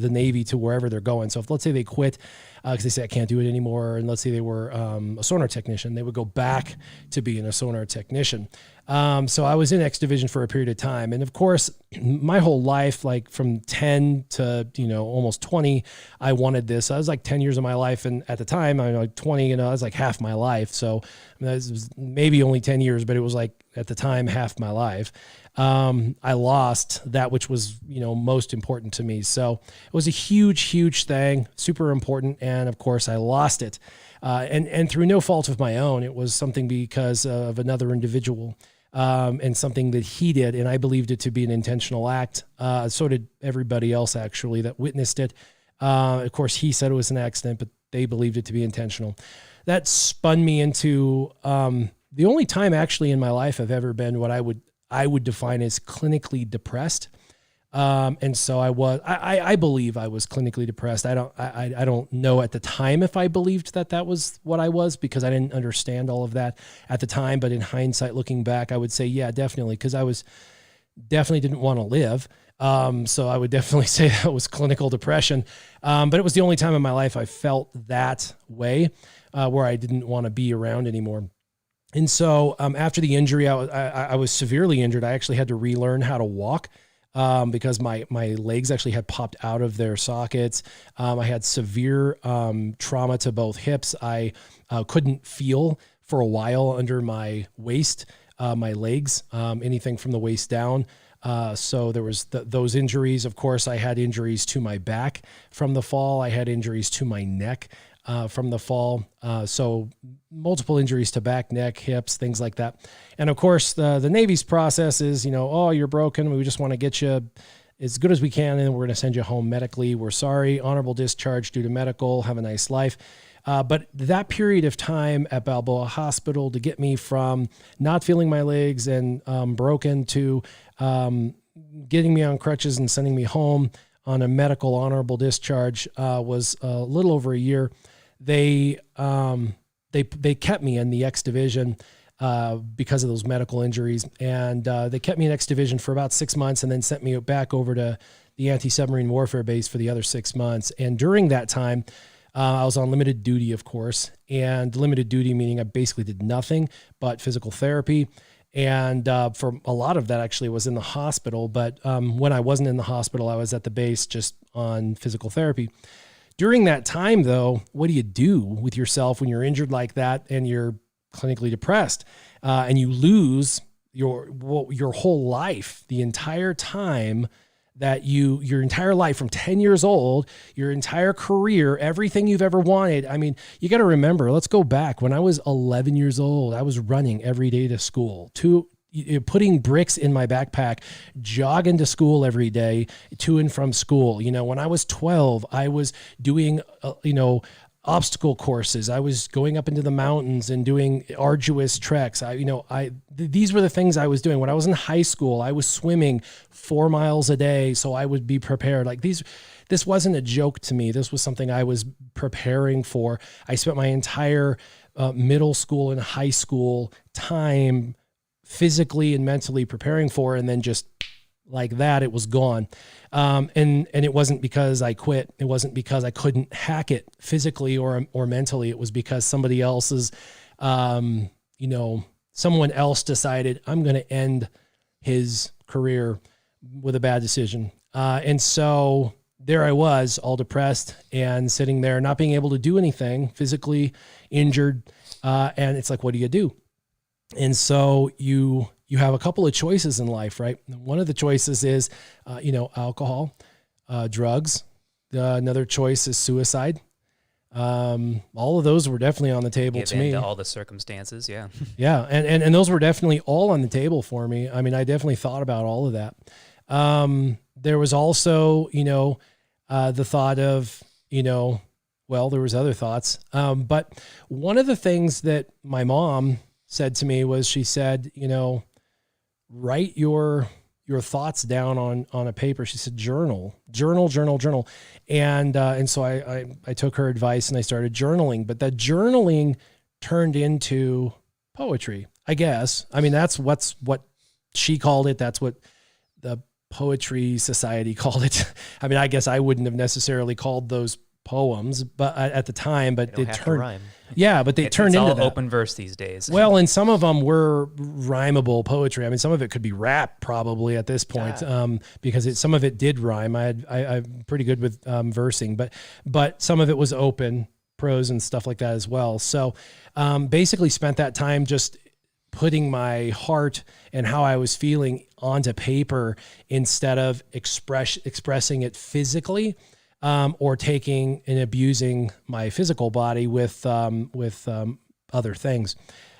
Navy, to wherever they're going. So if, let's say, they quit because they say I can't do it anymore, and let's say they were a sonar technician, they would go back to being a sonar technician. So I was in X division for a period of time. And of course, my whole life, like from 10 to, almost 20, I wanted this. I was like 10 years of my life. And at the time, I was like 20, I was like half my life. So I mean, this was maybe only 10 years, but it was like at the time, half my life. I lost that which was, most important to me. So it was a huge, huge thing, super important. And of course I lost it. And through no fault of my own, it was something because of another individual, and something that he did. And I believed it to be an intentional act. So did everybody else, actually, that witnessed it. Of course, he said it was an accident, but they believed it to be intentional. That spun me into the only time actually in my life I've ever been what I would define as clinically depressed. And so I believe I was clinically depressed. I don't know at the time if I believed that was what I was, because I didn't understand all of that at the time. But in hindsight, looking back, I would say, yeah, definitely. Cause I definitely didn't want to live. So I would definitely say that was clinical depression. But it was the only time in my life I felt that way, where I didn't want to be around anymore. And so, after the injury, I was severely injured. I actually had to relearn how to walk, because my legs actually had popped out of their sockets. I had severe trauma to both hips. I couldn't feel for a while under my waist, my legs, anything from the waist down. So there was those injuries. Of course, I had injuries to my back from the fall. I had injuries to my neck from the fall. So multiple injuries to back, neck, hips, things like that. And of course, the Navy's process is, oh, you're broken. We just want to get you as good as we can, and we're going to send you home medically. We're sorry. Honorable discharge due to medical. Have a nice life. But that period of time at Balboa Hospital to get me from not feeling my legs and broken to getting me on crutches and sending me home on a medical honorable discharge was a little over a year. They kept me in the X division because of those medical injuries, and they kept me in X division for about 6 months, and then sent me back over to the anti-submarine warfare base for the other 6 months. And during that time, I was on limited duty, of course, and limited duty meaning I basically did nothing but physical therapy. And for a lot of that actually was in the hospital. But when I wasn't in the hospital, I was at the base just on physical therapy. During that time, though, what do you do with yourself when you're injured like that and you're clinically depressed, and you lose your whole life, the entire time that your entire life from 10 years old, your entire career, everything you've ever wanted. I mean, you got to remember, let's go back. When I was 11 years old, I was running every day to school, putting bricks in my backpack, jogging to school every day, to and from school. When I was 12, I was doing, obstacle courses. I was going up into the mountains and doing arduous treks. These were the things I was doing. When I was in high school, I was swimming 4 miles a day, so I would be prepared. This wasn't a joke to me. This was something I was preparing for. I spent my entire middle school and high school time physically and mentally preparing for, and then just like that, it was gone. And it wasn't because I quit. It wasn't because I couldn't hack it physically or mentally. It was because somebody else's, someone else decided I'm going to end his career with a bad decision. And so there I was, all depressed and sitting there, not being able to do anything, physically injured. And it's like, what do you do? And so you have a couple of choices in life, right? One of the choices is, alcohol, drugs. Another choice is suicide. All of those were definitely on the table to me. All the circumstances, yeah. Yeah, and those were definitely all on the table for me. I mean, I definitely thought about all of that. There was also, the thought of, there was other thoughts. But one of the things that my mom said to me was, she said, write your your thoughts down on a paper. She said, journal. And so I took her advice and I started journaling, but that journaling turned into poetry, I guess. I mean, that's what she called it. That's what the Poetry Society called it. I mean, I guess I wouldn't have necessarily called those poems, but at the time, but it turned, but they turned into all that. open verse these days. Well, and some of them were rhymable poetry. I mean, some of it could be rap probably at this point, because some of it did rhyme. I'm pretty good with versing, but some of it was open prose and stuff like that as well. So basically spent that time just putting my heart and how I was feeling onto paper instead of expressing it physically. Or taking and abusing my physical body with other things.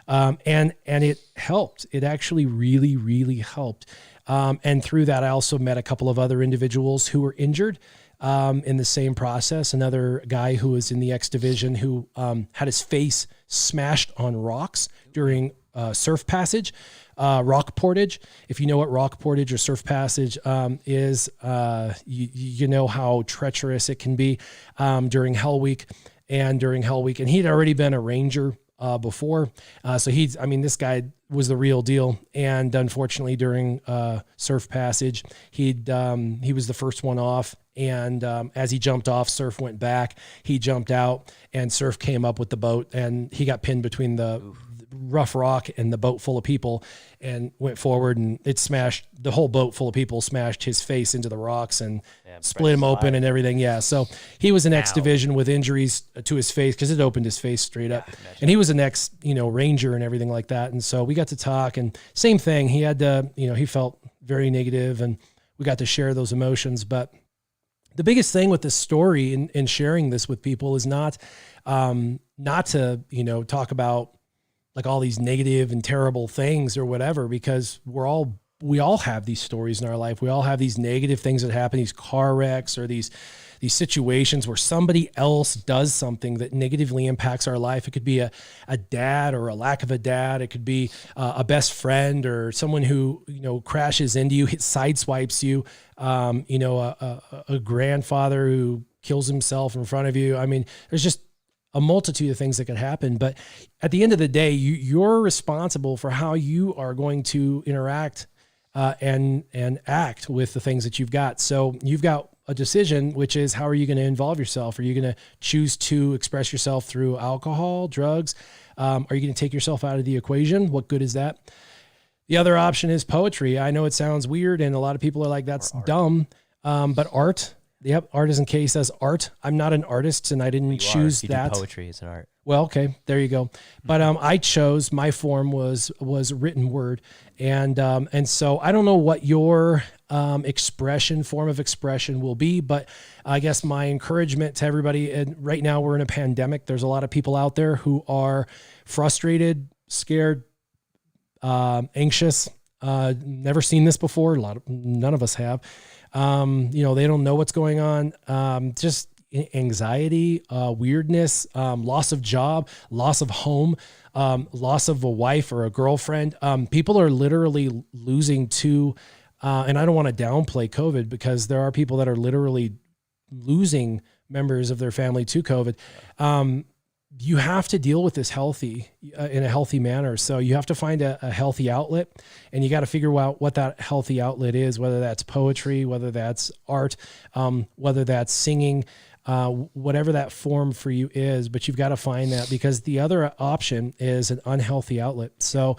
And it helped. It actually really, really helped. And through that, I also met a couple of other individuals who were injured in the same process. Another guy who was in the X division who had his face smashed on rocks during surf passage. Rock portage. If you know what rock portage or surf passage is, you know how treacherous it can be during Hell Week. And he'd already been a ranger before. So this guy was the real deal. And unfortunately, during surf passage, he was the first one off. And as he jumped off, surf went back. He jumped out, and surf came up with the boat, and he got pinned between the rough rock and the boat full of people, and went forward, and it smashed the whole boat full of people, smashed his face into the rocks and split him open and everything. Yeah. So he was an X division with injuries to his face because it opened his face straight up. And he was an ex, ranger and everything like that. And so we got to talk, and same thing. He had to, he felt very negative, and we got to share those emotions. But the biggest thing with this story and sharing this with people is not to, talk about like all these negative and terrible things or whatever, because we all have these stories in our life. We all have these negative things that happen, these car wrecks or these situations where somebody else does something that negatively impacts our life. It could be a dad or a lack of a dad. It could be a best friend or someone who, crashes into you, sideswipes you, a grandfather who kills himself in front of you. I mean, there's just a multitude of things that could happen, but at the end of the day, you're responsible for how you are going to interact and act with the things that you've got. So you've got a decision, which is how are you going to involve yourself? Are you going to choose to express yourself through alcohol, drugs? Are you going to take yourself out of the equation? What good is that? The other option is poetry. I know it sounds weird, and a lot of people are like, that's dumb, but art. Yep, Artisan K says art. I'm not an artist, and I didn't choose that. Poetry is an art. Well, okay, there you go. But I chose, my form was written word, and so I don't know what your form of expression will be, but I guess my encouragement to everybody, and right now we're in a pandemic. There's a lot of people out there who are frustrated, scared, anxious. Never seen this before. None of us have. They don't know what's going on. Just anxiety, weirdness, loss of job, loss of home, loss of a wife or a girlfriend. People are literally losing to, and I don't want to downplay COVID, because there are people that are literally losing members of their family to COVID. You have to deal with this in a healthy manner. So you have to find a healthy outlet, and you got to figure out what that healthy outlet is, whether that's poetry, whether that's art, whether that's singing, whatever that form for you is, but you've got to find that, because the other option is an unhealthy outlet. So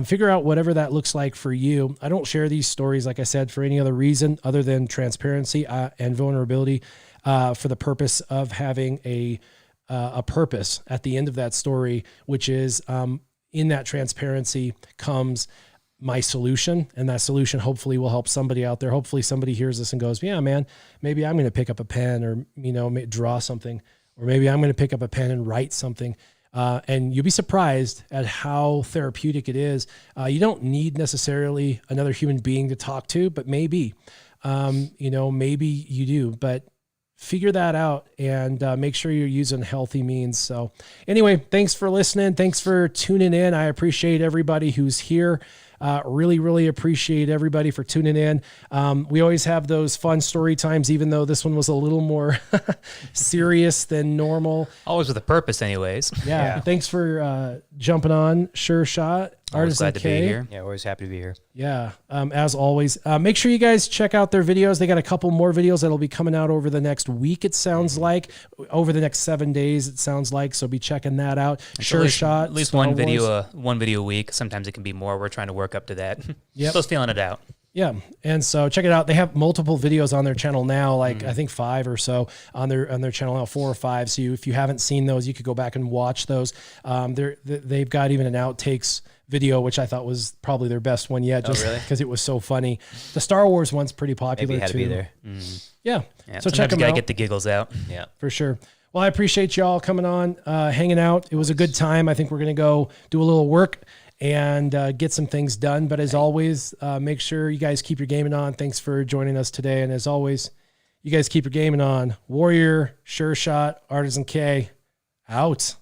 figure out whatever that looks like for you. I don't share these stories, like I said, for any other reason other than transparency and vulnerability, for the purpose of having a purpose at the end of that story, which is in that transparency comes my solution. And that solution hopefully will help somebody out there. Hopefully somebody hears this and goes, yeah, man, maybe I'm going to pick up a pen or, draw something, or maybe I'm going to pick up a pen and write something. And you'll be surprised at how therapeutic it is. You don't need necessarily another human being to talk to, but maybe you do, but figure that out and make sure you're using healthy means. So anyway, thanks for listening. Thanks for tuning in. I appreciate everybody who's here. Really, really appreciate everybody for tuning in. We always have those fun story times, even though this one was a little more serious than normal. Always with a purpose, anyways. Yeah. Thanks for jumping on SureShot. Always Artisan glad to be K. here. Yeah, always happy to be here. Yeah, as always. Make sure you guys check out their videos. They got a couple more videos that'll be coming out over the next week, it sounds like. Over the next 7 days, it sounds like. So be checking that out. SureShot. At least one video a week. Sometimes it can be more. We're trying to work up to that. Yep. Still feeling it out. Yeah, and so check it out. They have multiple videos on their channel now, like I think 5 or so on their channel now, 4 or 5. So if you haven't seen those, you could go back and watch those. They've got even an outtakes video, which I thought was probably their best one yet, just because it was so funny. The Star Wars one's pretty popular Maybe had too. to be there. Yeah. So Sometimes check them you gotta out get the giggles out. Yeah. for sure. Well, I appreciate y'all coming on, hanging out. It was a good time. I think we're gonna go do a little work and get some things done. But as always, make sure you guys keep your gaming on. Thanks for joining us today. And as always, you guys keep your gaming on. Warrior, SureShot, Artisan K, out.